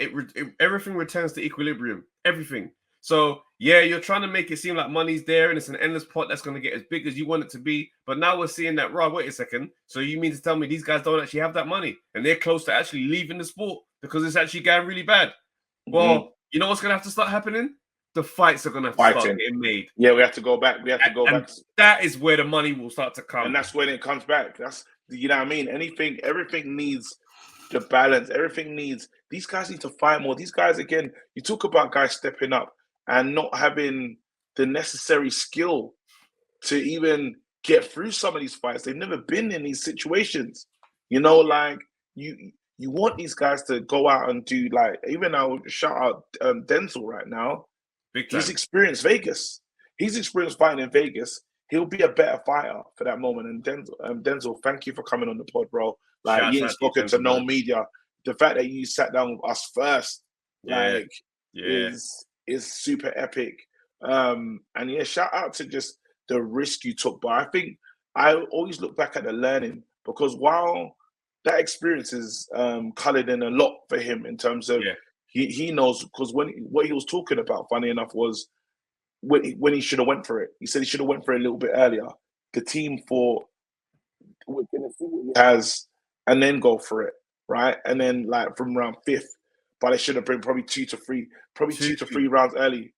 everything returns to equilibrium. Everything. So, yeah, you're trying to make it seem like money's there and it's an endless pot that's going to get as big as you want it to be. But now we're seeing that, right, wait a second. So you mean to tell me these guys don't actually have that money and they're close to actually leaving the sport because it's actually going really bad? Well, you know what's going to have to start happening? The fights are going to have to start getting made. Yeah, we have to go back. That is where the money will start to come. And that's when it comes back. That's, you know what I mean? Everything needs the balance. Everything needs, these guys need to fight more. These guys, again, you talk about guys stepping up and not having the necessary skill to even get through some of these fights. They've never been in these situations. You know, like, you want these guys to go out and do, like, even I'll shout out Denzel right now. He's experienced Vegas. He's experienced fighting in Vegas. He'll be a better fighter for that moment. And Denzel, thank you for coming on the pod, bro. Like, you ain't spoken to no media. The fact that you sat down with us first, is super epic. And yeah, shout out to just the risk you took. But I think I always look back at the learning, because while that experience is colored in a lot for him in terms of he knows, because what he was talking about, funny enough, was when he should have went for it. He said he should have went for it a little bit earlier. The team thought, we're gonna see what he has and then go for it, right? And then, like, from round 5th, but they should have been probably two to three rounds early.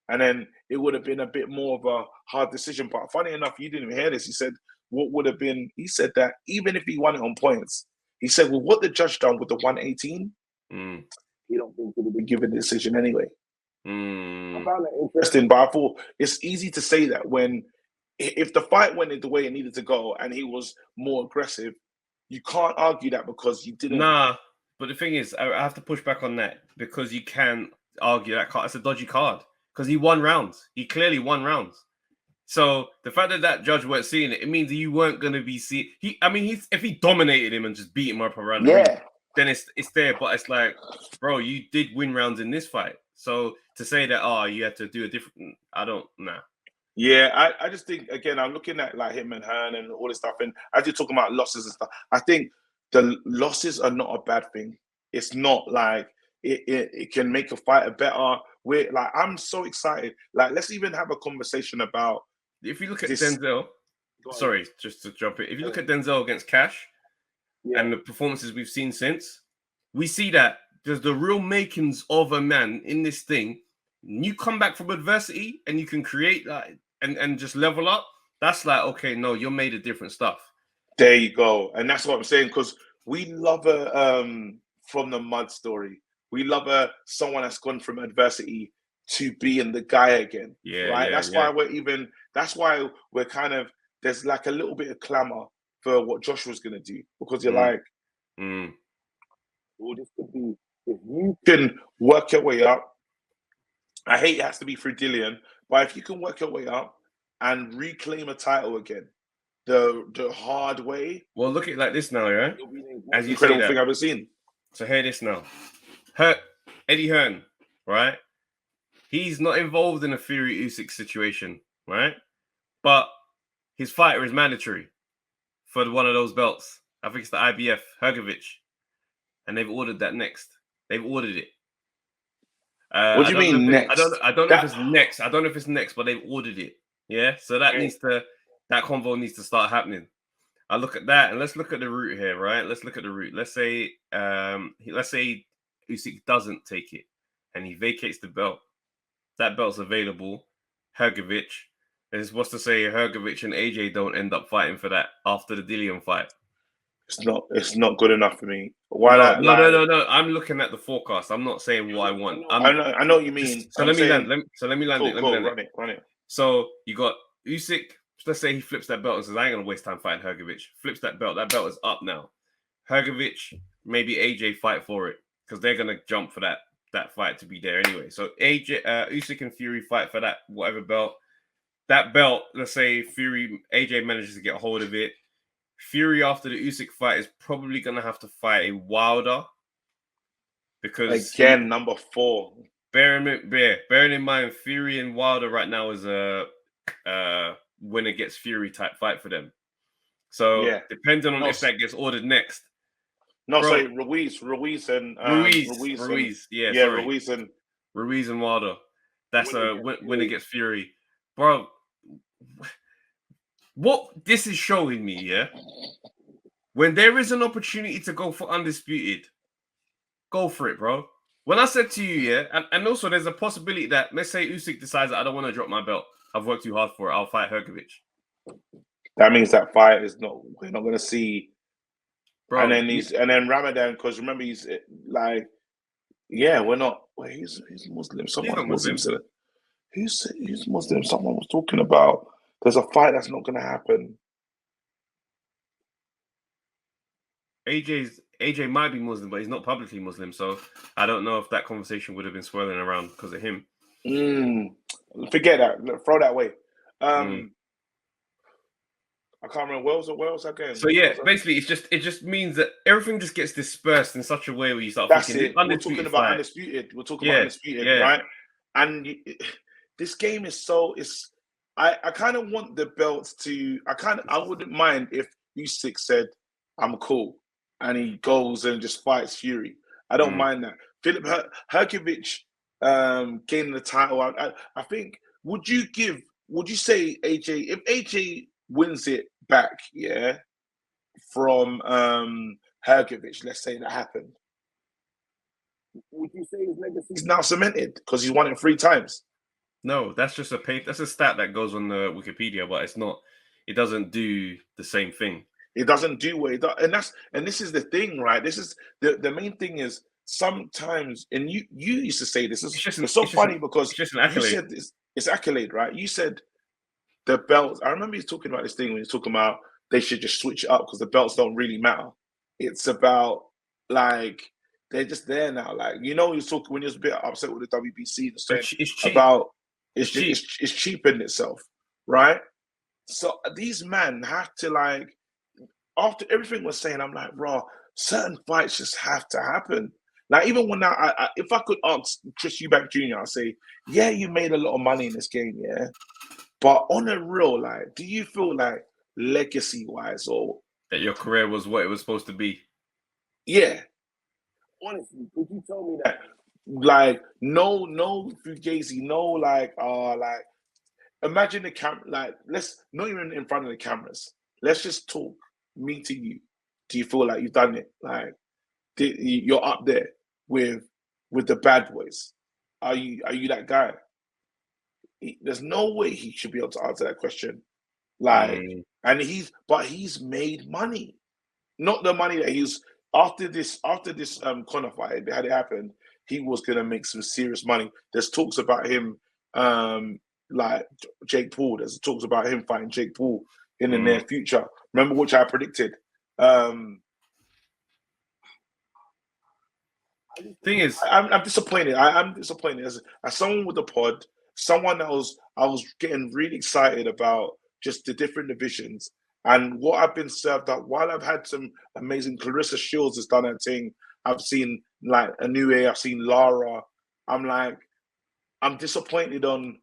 And then it would have been a bit more of a hard decision. But funny enough, you didn't even hear this. He said what would have been, he said that even if he won it on points, he said, well, what the judge done with the 118, he don't think he would have been given the decision anyway. I found that interesting, but I thought it's easy to say that when if the fight went the way it needed to go and he was more aggressive, you can't argue that because you didn't. Nah, but the thing is, I have to push back on that because you can argue that card. It's a dodgy card because he won rounds. He clearly won rounds. So the fact that judge weren't seeing it, it means you weren't going to be seeing. If he dominated him and just beat him up around the ring, then it's there. But it's like, bro, you did win rounds in this fight. So to say that, you have to do a different, I don't know. Yeah, I just think, again, I'm looking at like him and Hearn and all this stuff. And as you're talking about losses and stuff, I think the losses are not a bad thing. It's not like it can make a fighter better. I'm so excited. Like, let's even have a conversation about. If you look at Denzel, sorry, just to jump in. If you look at Denzel against Cash and the performances we've seen since, we see that there's the real makings of a man in this thing. You come back from adversity and you can create that and just level up. That's like, okay, no, you're made of different stuff. There you go. And that's what I'm saying, because we love a from the mud story. We love someone that's gone from adversity to being the guy again. Yeah. Right. Yeah, that's why we're kind of, there's like a little bit of clamor for what Joshua's gonna do, because you're like, well, this could be, if you can work your way up. I hate it has to be through Dillian, but if you can work your way up and reclaim a title again, the hard way. Well, look at it like this now, yeah. As you incredible thing I've ever seen. So hear this now. Eddie Hearn, right? He's not involved in a Fury Usyk situation, right? But his fighter is mandatory for one of those belts. I think it's the IBF, Hrgovic. And they've ordered that next. They've ordered it. What do you mean next? I don't know if it's next. I don't know if it's next, but they've ordered it. Yeah. So that convo needs to start happening. I look at that, and let's look at the route here, right? Let's look at the route. Let's say Usyk doesn't take it and he vacates the belt. That belt's available. Hrgovic. There's what's to say Hrgovic and AJ don't end up fighting for that after the Dillian fight. It's not good enough for me. Why not? No. I'm looking at the forecast. I'm not saying what I want. I know what you mean. Let me land it. Run it. So you got Usyk. Let's say he flips that belt and says, I ain't going to waste time fighting Hrgovic. Flips that belt. That belt is up now. Hrgovic, maybe AJ fight for it because they're going to jump for that fight to be there anyway. So Usyk and Fury fight for that whatever belt. That belt, let's say AJ manages to get a hold of it. Fury after the Usyk fight is probably going to have to fight a Wilder because again, number 4. Bearing in mind, Fury and Wilder right now is a winner gets Fury type fight for them. So depending on if that gets ordered next. No, sorry, Ruiz and Ruiz. Ruiz and Wilder. That's a winner gets Fury, bro. What this is showing me, yeah, when there is an opportunity to go for Undisputed, go for it, bro. When I said to you, yeah, and also there's a possibility that, let's say Usyk decides that I don't want to drop my belt. I've worked too hard for it. I'll fight Hrgovic. That means that fight is we're not going to see. Bro, and then Ramadan, because remember he's like, we're not. Well, he's Muslim. Someone Muslim said it. He's Muslim. Someone was talking about. There's a fight that's not going to happen. AJ might be Muslim, but he's not publicly Muslim, so I don't know if that conversation would have been swirling around because of him. Forget that. Throw that away. I can't remember where else again. So basically, it just means that everything just gets dispersed in such a way where you start thinking. We're talking about Undisputed. We're talking about Undisputed, right? And this game is so. I kind of want the belts to. I wouldn't mind if Usyk said, "I'm cool," and he goes and just fights Fury. I don't mind that. Philip Hrgovic gaining the title. I think. Would you say AJ, if AJ wins it back, from Hrgovic, let's say that happened, would you say his legacy is now cemented because he's won it 3 times? No, that's just that's a stat that goes on the Wikipedia, but it's not. It doesn't do the same thing. It doesn't do what it does, and this is the thing, right? This is the main thing is sometimes, and you used to say this. It's so funny because it's just an accolade. You said this. It's accolade, right? You said the belts. I remember you talking about this thing when you're talking about they should just switch it up because the belts don't really matter. It's about like they're just there now. Like you know, you're talking when you're a bit upset with the WBC. It's cheap. About it's cheap in itself, right? So these men have to like after everything we're saying. I'm like, bro, certain fights just have to happen. Like even when I if I could ask Chris Eubank Jr., I'd say, yeah, you made a lot of money in this game, yeah. But on a real, like, do you feel like legacy-wise or that your career was what it was supposed to be? Yeah. Honestly, could you tell me that? Like, no Fugazi, no like imagine the camera, like let's not even in front of the cameras. Let's just talk, me to you. Do you feel like you've done it? Like you're up there with the bad boys. Are you that guy? There's no way he should be able to answer that question. Like, and he's made money. Not the money that he's after this Conor fight had it happened, he was gonna make some serious money. There's talks about him like Jake Paul. There's talks about him fighting Jake Paul in the near future. Remember which I predicted. Thing is, I'm disappointed. I'm disappointed as someone with the pod, someone that I was getting really excited about just the different divisions and what I've been served up. While I've had some amazing, Clarissa Shields has done her thing. I've seen like Inoue, I've seen Lara. I'm disappointed on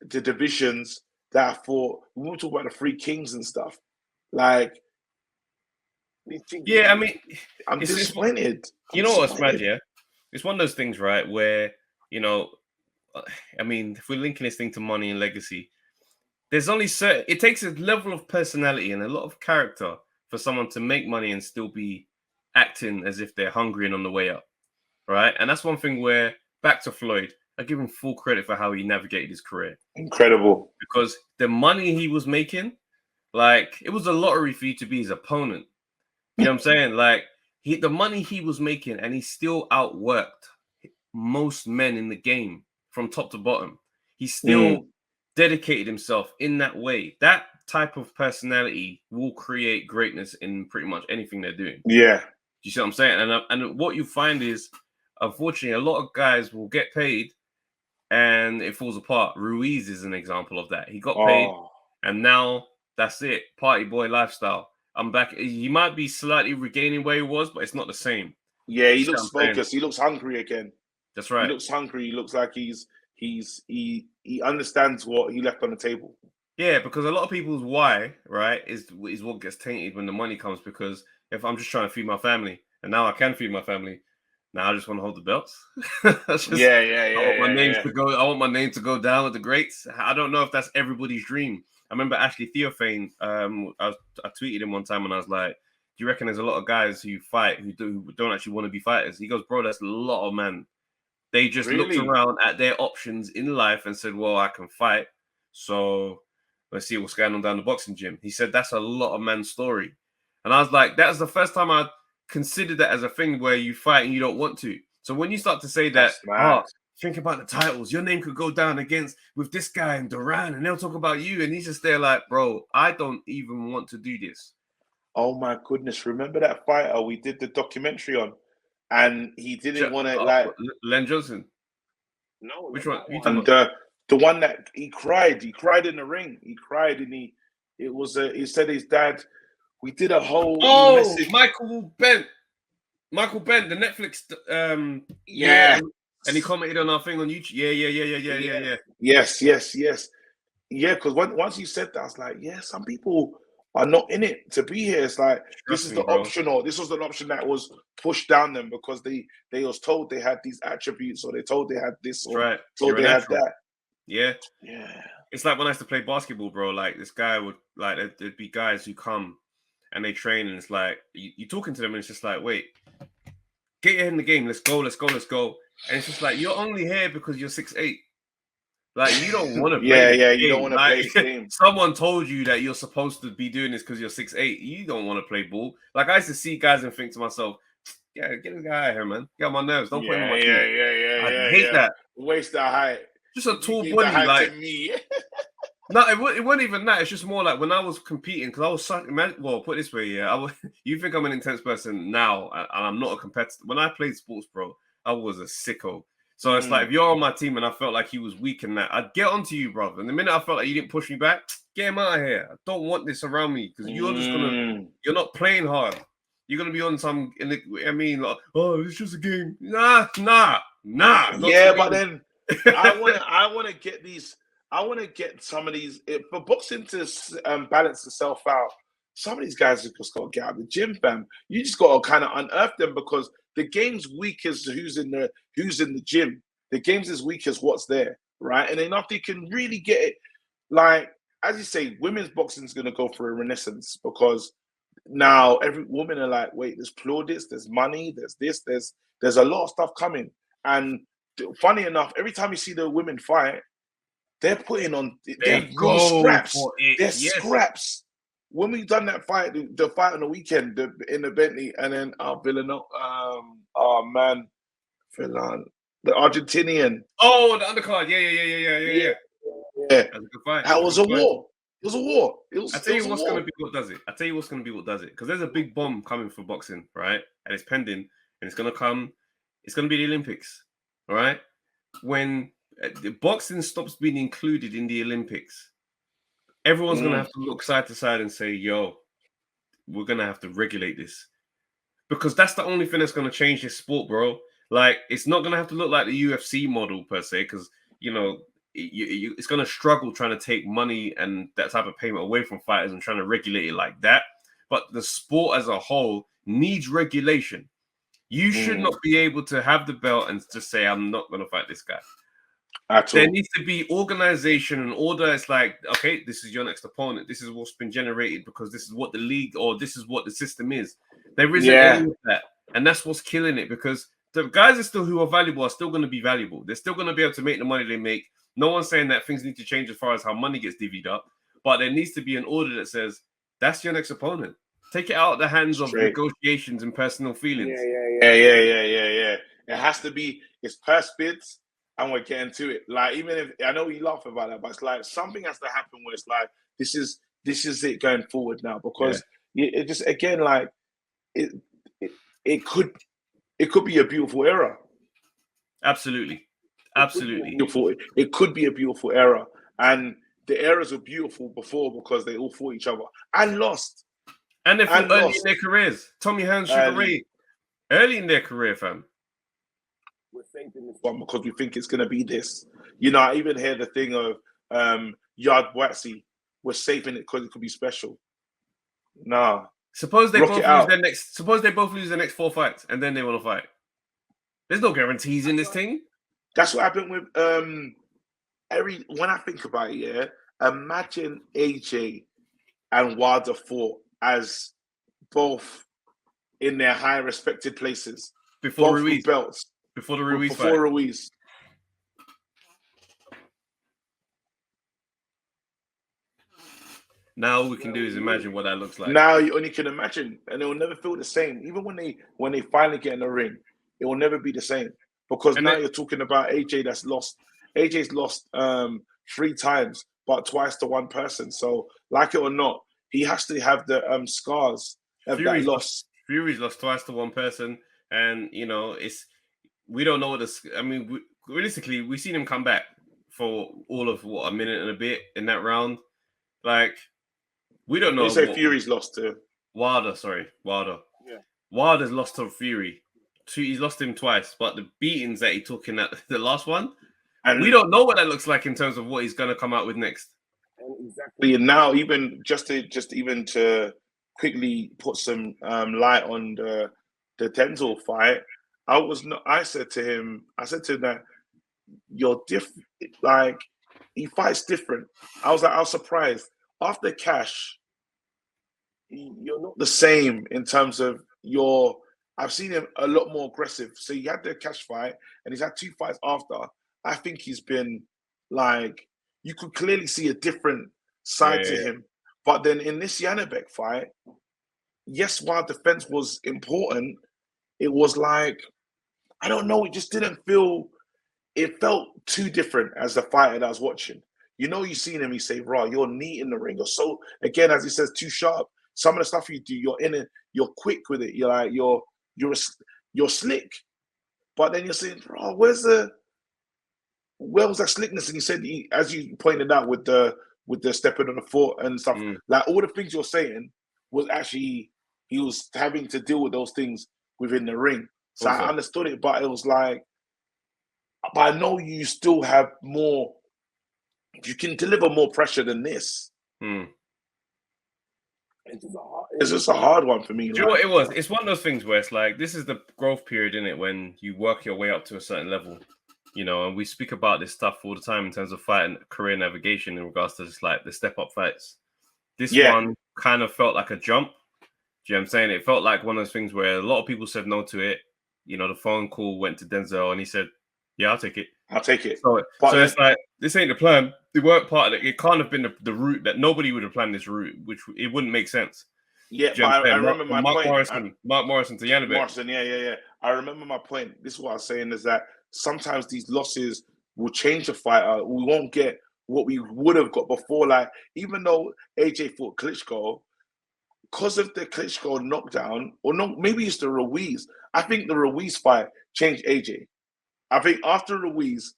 the divisions that I thought we were talking about the Three Kings and stuff. Like, yeah, I mean, I'm disappointed. You know what's mad, yeah? It's one of those things, right, where, you know, I mean, if we're linking this thing to money and legacy, there's only certain, it takes a level of personality and a lot of character for someone to make money and still be acting as if they're hungry and on the way up, right? And that's one thing where, back to Floyd, I give him full credit for how he navigated his career. Incredible. Because the money he was making, like, it was a lottery for you to be his opponent. You know what I'm saying? Like, the money he was making, and he still outworked most men in the game from top to bottom. He still dedicated himself in that way. That type of personality will create greatness in pretty much anything they're doing. Yeah. You see what I'm saying? And what you find is, unfortunately, a lot of guys will get paid and it falls apart. Ruiz is an example of that. He got paid and now that's it. Party boy lifestyle. I'm back. He might be slightly regaining where he was, but it's not the same. Yeah, he looks focused. He looks hungry again. That's right. He looks hungry. He looks like he understands what he left on the table. Yeah, because a lot of people's why, right, is what gets tainted when the money comes. Because if I'm just trying to feed my family, and now I can feed my family, now I just want to hold the belts. I want my name to go down with the greats. I don't know if that's everybody's dream. I remember Ashley Theophane. I tweeted him one time and I was like, "Do you reckon there's a lot of guys who fight who don't actually want to be fighters?" He goes, "Bro, that's a lot of men. They just looked around at their options in life and said, well, I can fight. So let's see what's going on down the boxing gym." He said, "That's a lot of man's story." And I was like, that's the first time I considered that as a thing where you fight and you don't want to. So when you start to say that, think about the titles. Your name could go down with this guy and Duran, and they'll talk about you. And he's just there like, bro, I don't even want to do this. Oh my goodness. Remember that fighter we did the documentary on? And he didn't want to like Len Johnson. No, which one? And the one that he cried in the ring. He cried and he said his dad. We did a whole message. Michael Bent, the Netflix and he commented on our thing on YouTube. Yeah. Yes. Yeah, because once you said that, I was like, yeah, some people are not in it to be here. It's like this was the option that was pushed down them because they was told they had these attributes or they told they had this or told they had that. Yeah. It's like when I used to play basketball, bro. Like this guy would like there'd be guys who come and they train and it's like you're talking to them and it's just like, wait, get your head in the game. Let's go. And it's just like you're only here because you're 6'8". Like you don't want to play. You don't want to play this game. Someone told you that you're supposed to be doing this because you're 6'8". You don't want to play ball. Like I used to see guys and think to myself, Get this guy out of here, man. Get on my nerves. Don't put him on my team. I hate that. Waste the height. Just a tall body, like me. No, it wasn't even that. It's just more like when I was competing, because I was such. Well, put it this way, yeah. You think I'm an intense person now, and I'm not a competitor. When I played sports, bro, I was a sicko. So it's like if you're on my team and I felt like he was weak in that, I'd get onto you, brother. And the minute I felt like you didn't push me back, get him out of here. I don't want this around me because you're just you're not playing hard. You're gonna be on some. Like, oh, it's just a game. Nah. Yeah, but then I wanna get these. I want to get some of these for boxing to balance itself out. Some of these guys have just got to get out of the gym, fam. You just got to kind of unearth them because the game's weak as who's in the gym. The game's as weak as what's there, right? And then after you can really get it, like as you say, women's boxing is going to go for a renaissance because now every woman are like, wait, there's plaudits, there's money, there's this, there's a lot of stuff coming. And funny enough, every time you see the women fight, they're putting on they're scraps. They're scraps. When we done that fight, the fight on the weekend in the Bentley, and then Villanova, the Argentinian. Oh, the undercard. Yeah. That was a war. It was a war. I tell you what's going to be what does it. Because there's a big bomb coming for boxing, right? And it's pending, and it's going to come. It's going to be the Olympics, all right? When the boxing stops being included in the Olympics, everyone's going to have to look side to side and say, yo, we're going to have to regulate this. Because that's the only thing that's going to change this sport, bro. Like, it's not going to have to look like the UFC model per se, because, it's going to struggle trying to take money and that type of payment away from fighters and trying to regulate it like that. But the sport as a whole needs regulation. You should not be able to have the belt and just say, I'm not going to fight this guy. There needs to be organization and order. It's like, okay, this is your next opponent. This is what's been generated because this is what the league or this is what the system is. There isn't any of that. And that's what's killing it because the guys who are valuable are still going to be valuable. They're still going to be able to make the money they make. No one's saying that things need to change as far as how money gets divvied up. But there needs to be an order that says, that's your next opponent. Take it out of the hands of negotiations and personal feelings. Yeah. It has to be, it's purse bids. And we're getting to it. Like, even if I know you laugh about that, but it's like something has to happen where it's like this is it going forward now because it just again like it could be a beautiful era. Absolutely. It could be a beautiful era, and the eras were beautiful before because they all fought each other and lost. And they fought early in their careers. Tommy Hearns, Sugar Ray, early in their career, fam. We're saving this one because we think it's going to be this. I even hear the thing of Yard Boatsy. We're saving it because it could be special. Nah. Suppose they both lose their next 4 fights and then they want to fight. There's no guarantees in this thing. That's what happened with when I think about it, imagine AJ and Wilder fought as both in their high respected places. Before Ruiz. Belts. Before the Ruiz fight. Before Ruiz. Now all we can do is imagine what that looks like. Now you only can imagine, and it will never feel the same. Even when they finally get in the ring, it will never be the same because now you're talking about AJ that's lost. AJ's lost 3 times, but twice to one person. So, like it or not, he has to have the scars of that loss. Fury's lost twice to one person, and we don't know what this. I mean, realistically, we've seen him come back for all of a minute and a bit in that round. Like, we don't know. You say Fury's lost to Wilder. Sorry, Wilder. Yeah, Wilder's lost to Fury. He's lost him twice, but the beatings that he took in the last one, and we don't know what that looks like in terms of what he's going to come out with next. Exactly. And now, even to quickly put some light on the Denzel fight. I said to him that you're different. Like, he fights different. I was surprised. After Cash, you're not the same in terms of I've seen him a lot more aggressive. So he had the Cash fight, and he's had 2 fights after. I think he's been like, you could clearly see a different side to him. But then in this Janibek fight, yes, while defense was important, it was like, I don't know, it just didn't feel, it felt too different as the fighter that I was watching. You know, you seen him, you say, "Raw, you're neat in the ring." Or so again, as he says, too sharp. Some of the stuff you do, you're in it, you're quick with it. You're like, you're slick. But then you're saying, "Raw, where was that slickness?" And he said, as you pointed out with the stepping on the foot and stuff, like all the things you're saying was actually he was having to deal with those things within the ring. So I understood it, but it was like, but I know you still have more. You can deliver more pressure than this. It's just a hard one for me. Do you know what it was? It's one of those things where it's like, this is the growth period, in it, when you work your way up to a certain level, you know, and we speak about this stuff all the time in terms of fight and career navigation in regards to just like the step up fights. This one kind of felt like a jump. Do you know what I'm saying? It felt like one of those things where a lot of people said no to it. You know, the phone call went to Denzel and he said, "Yeah, I'll take it. I'll take it." So it's like, this ain't the plan. They weren't part of it. It can't have been the route that nobody would have planned this route, which it wouldn't make sense. Yeah, but I remember my point. Mark Morrison to Yannick. Morrison, yeah. I remember my point. This is what I was saying, is that sometimes these losses will change the fighter. We won't get what we would have got before. Like, even though AJ fought Klitschko, because of the Klitschko knockdown, or no, maybe it's the Ruiz. I think the Ruiz fight changed AJ. I think after Ruiz,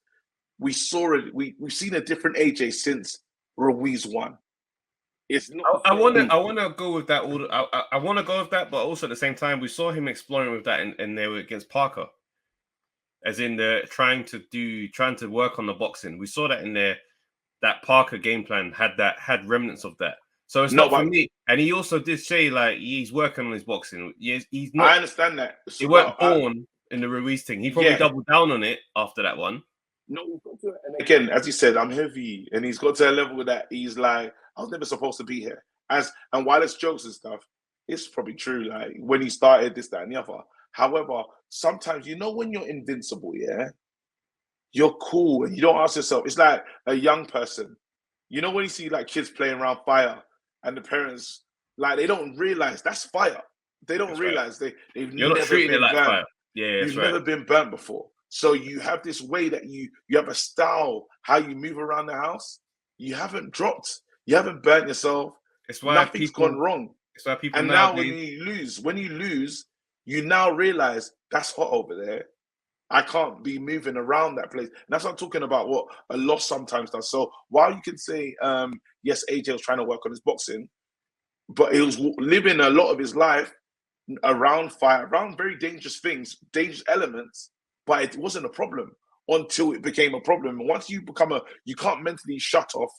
we saw it. We've seen a different AJ since Ruiz won. It's not. I want to go with that. I want to go with that, but also at the same time, we saw him exploring with that, and they were against Parker, as in the trying to work on the boxing. We saw that in there. That Parker game plan had remnants of that. So it's not for me. And he also did say, like, he's working on his boxing. He's not. I understand that. He weren't born in the Ruiz thing. He probably doubled down on it after that one. No, and again, as you said, I'm heavy, and he's got to a level that he's like, I was never supposed to be here. And while it's jokes and stuff, it's probably true. Like, when he started this, that, and the other. However, sometimes, you know, when you're invincible, you're cool, and you don't ask yourself. It's like a young person. You know, when you see like kids playing around fire, and the parents, like, they don't realize that's fire. They don't realize they've You're never been it like burnt. Fire. Yeah, you've never been burnt before. So you have this way that you have a style, how you move around the house. You haven't dropped. You haven't burnt yourself. It's why nothing's gone wrong. It's why people. And now when you lose, you now realize that's hot over there. I can't be moving around that place. And that's what I'm talking about, what a loss sometimes does. So while you can say, yes, AJ was trying to work on his boxing, but he was living a lot of his life around fire, around very dangerous things, dangerous elements, but it wasn't a problem until it became a problem. And once you can't mentally shut off,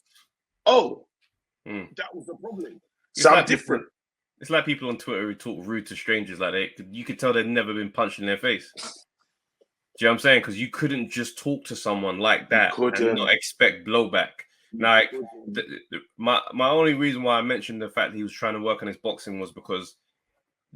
that was the problem. Sound different. It's like people on Twitter who talk rude to strangers like that. You could tell they've never been punched in their face. Do you know what I'm saying? Because you couldn't just talk to someone like that and not expect blowback. Like, my only reason why I mentioned the fact that he was trying to work on his boxing was because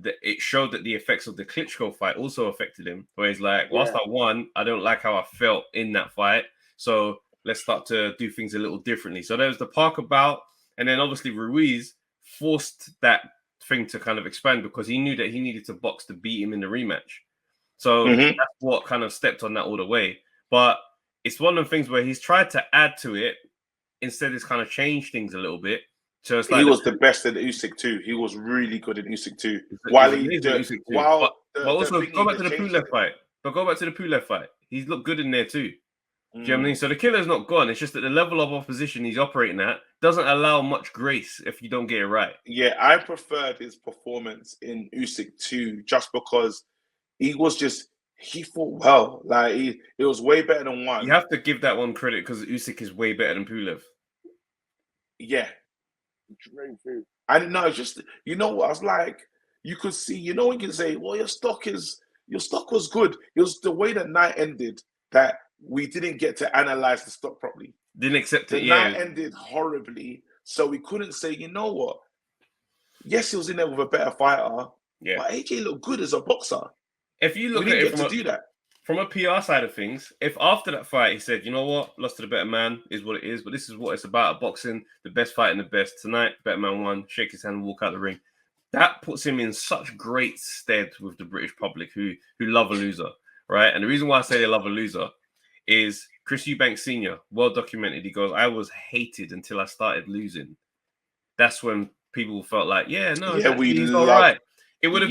it showed that the effects of the Klitschko fight also affected him. Where he's like, whilst I won, I don't like how I felt in that fight. So let's start to do things a little differently. So there was the Parker bout, and then obviously Ruiz forced that thing to kind of expand because he knew that he needed to box to beat him in the rematch. So that's what kind of stepped on that all the way. But it's one of the things where he's tried to add to it. Instead, it's kind of changed things a little bit. So it's like he was the best at Usyk too. He was really good at Usyk too. Go back to the Pulev fight. But go back to the Pulev fight. He's looked good in there too. Do you know what I mean? So the killer's not gone. It's just that the level of opposition he's operating at doesn't allow much grace if you don't get it right. Yeah, I preferred his performance in Usyk too, just because he fought well. Like, it was way better than one. You have to give that one credit because Usyk is way better than Pulev. Yeah. I didn't know. It's just, you know what? I was like, you could see, you know, you can say, well, your stock was good. It was the way the night ended that we didn't get to analyze the stock properly. Didn't accept it. The night ended horribly, so we couldn't say, you know what? Yes, he was in there with a better fighter. Yeah, but AJ looked good as a boxer. If you look at it from a PR side of things, if after that fight he said, you know what, lost to the better man is what it is, but this is what it's about, boxing, the best fighting the best. Tonight, better man won, shake his hand and walk out the ring. that puts him in such great stead with the British public who love a loser, right? And the reason why I say they love a loser is Chris Eubanks Sr., well documented. He goes, I was hated until I started losing. That's when people felt like, he's all right. It would have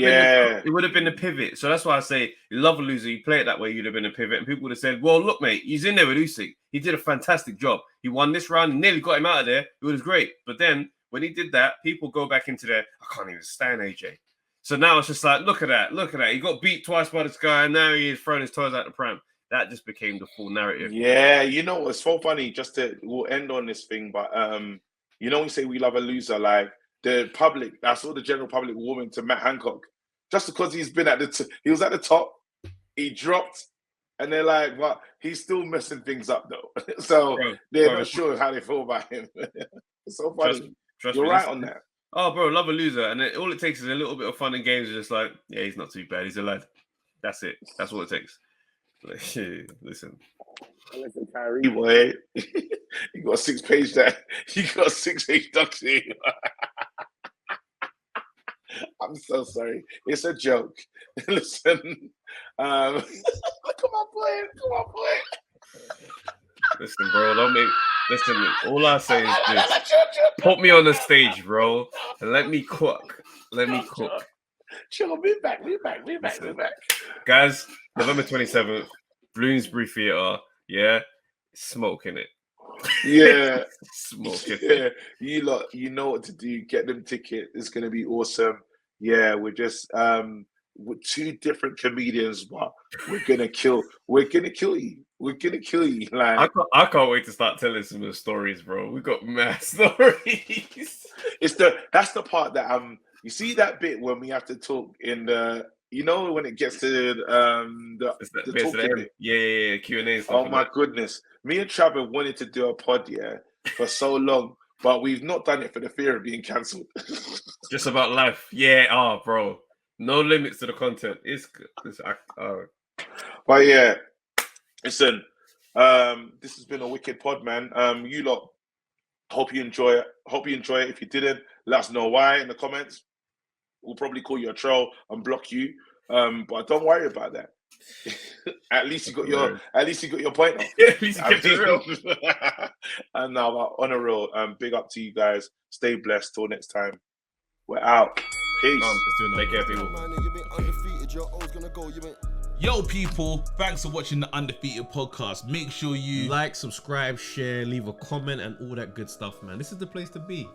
been the pivot. So that's why I say, you love a loser, you play it that way, you'd have been a pivot. And people would have said, well, look, mate, he's in there with Usyk. He did a fantastic job. He won this round, nearly got him out of there. It was great. But then when he did that, people go back into there, I can't even stand AJ. So now it's just like, look at that. He got beat twice by this guy, and now he is throwing his toys out the pram. That just became the full narrative. Yeah, it's so funny. We'll end on this thing, but when we say we love a loser, like the public, I saw the general public warming to Matt Hancock just because he's been he was at the top, he dropped, and they're like, well, he's still messing things up though. So they're not sure how they feel about him. It's so funny. You're right on that. Oh, bro, love a loser, and all it takes is a little bit of fun and games. Just like, he's not too bad. He's a lad. That's it. That's all it takes. Listen, Kyrie, boy, you got a 6-page that you got a 6-page document. I'm so sorry. It's a joke. Listen, come on, boy. Listen, bro. Listen. All I say is this: put me on the stage, bro, and let me cook. Chill, we're back. Guys, November 27th, Bloomsbury Theatre. Yeah, smoking it. Yeah, smoking. Yeah, you know what to do. Get them tickets. It's gonna be awesome. Yeah, we're just with 2 different comedians, but we're gonna kill you. Like, I can't wait to start telling some of the stories, bro. We got mad stories. That's the part that you see that bit when we have to talk in the, when it gets to the talking bit. Yeah, Q&A. Oh my goodness, me and Trevor wanted to do a pod for so long, but we've not done it for the fear of being cancelled. Just about life, bro. No limits to the content. It's good. But yeah, listen, this has been a wicked pod, man. You lot, hope you enjoy it. If you didn't, let us know why in the comments. We'll probably call you a troll and block you. But don't worry about that. At least you got your point off. At least you kept it real. And now, on a real, big up to you guys. Stay blessed. Till next time. We're out. Peace. Take care, people. Yo, people, thanks for watching the Undefeated podcast. Make sure you like, subscribe, share, leave a comment, and all that good stuff, man. This is the place to be.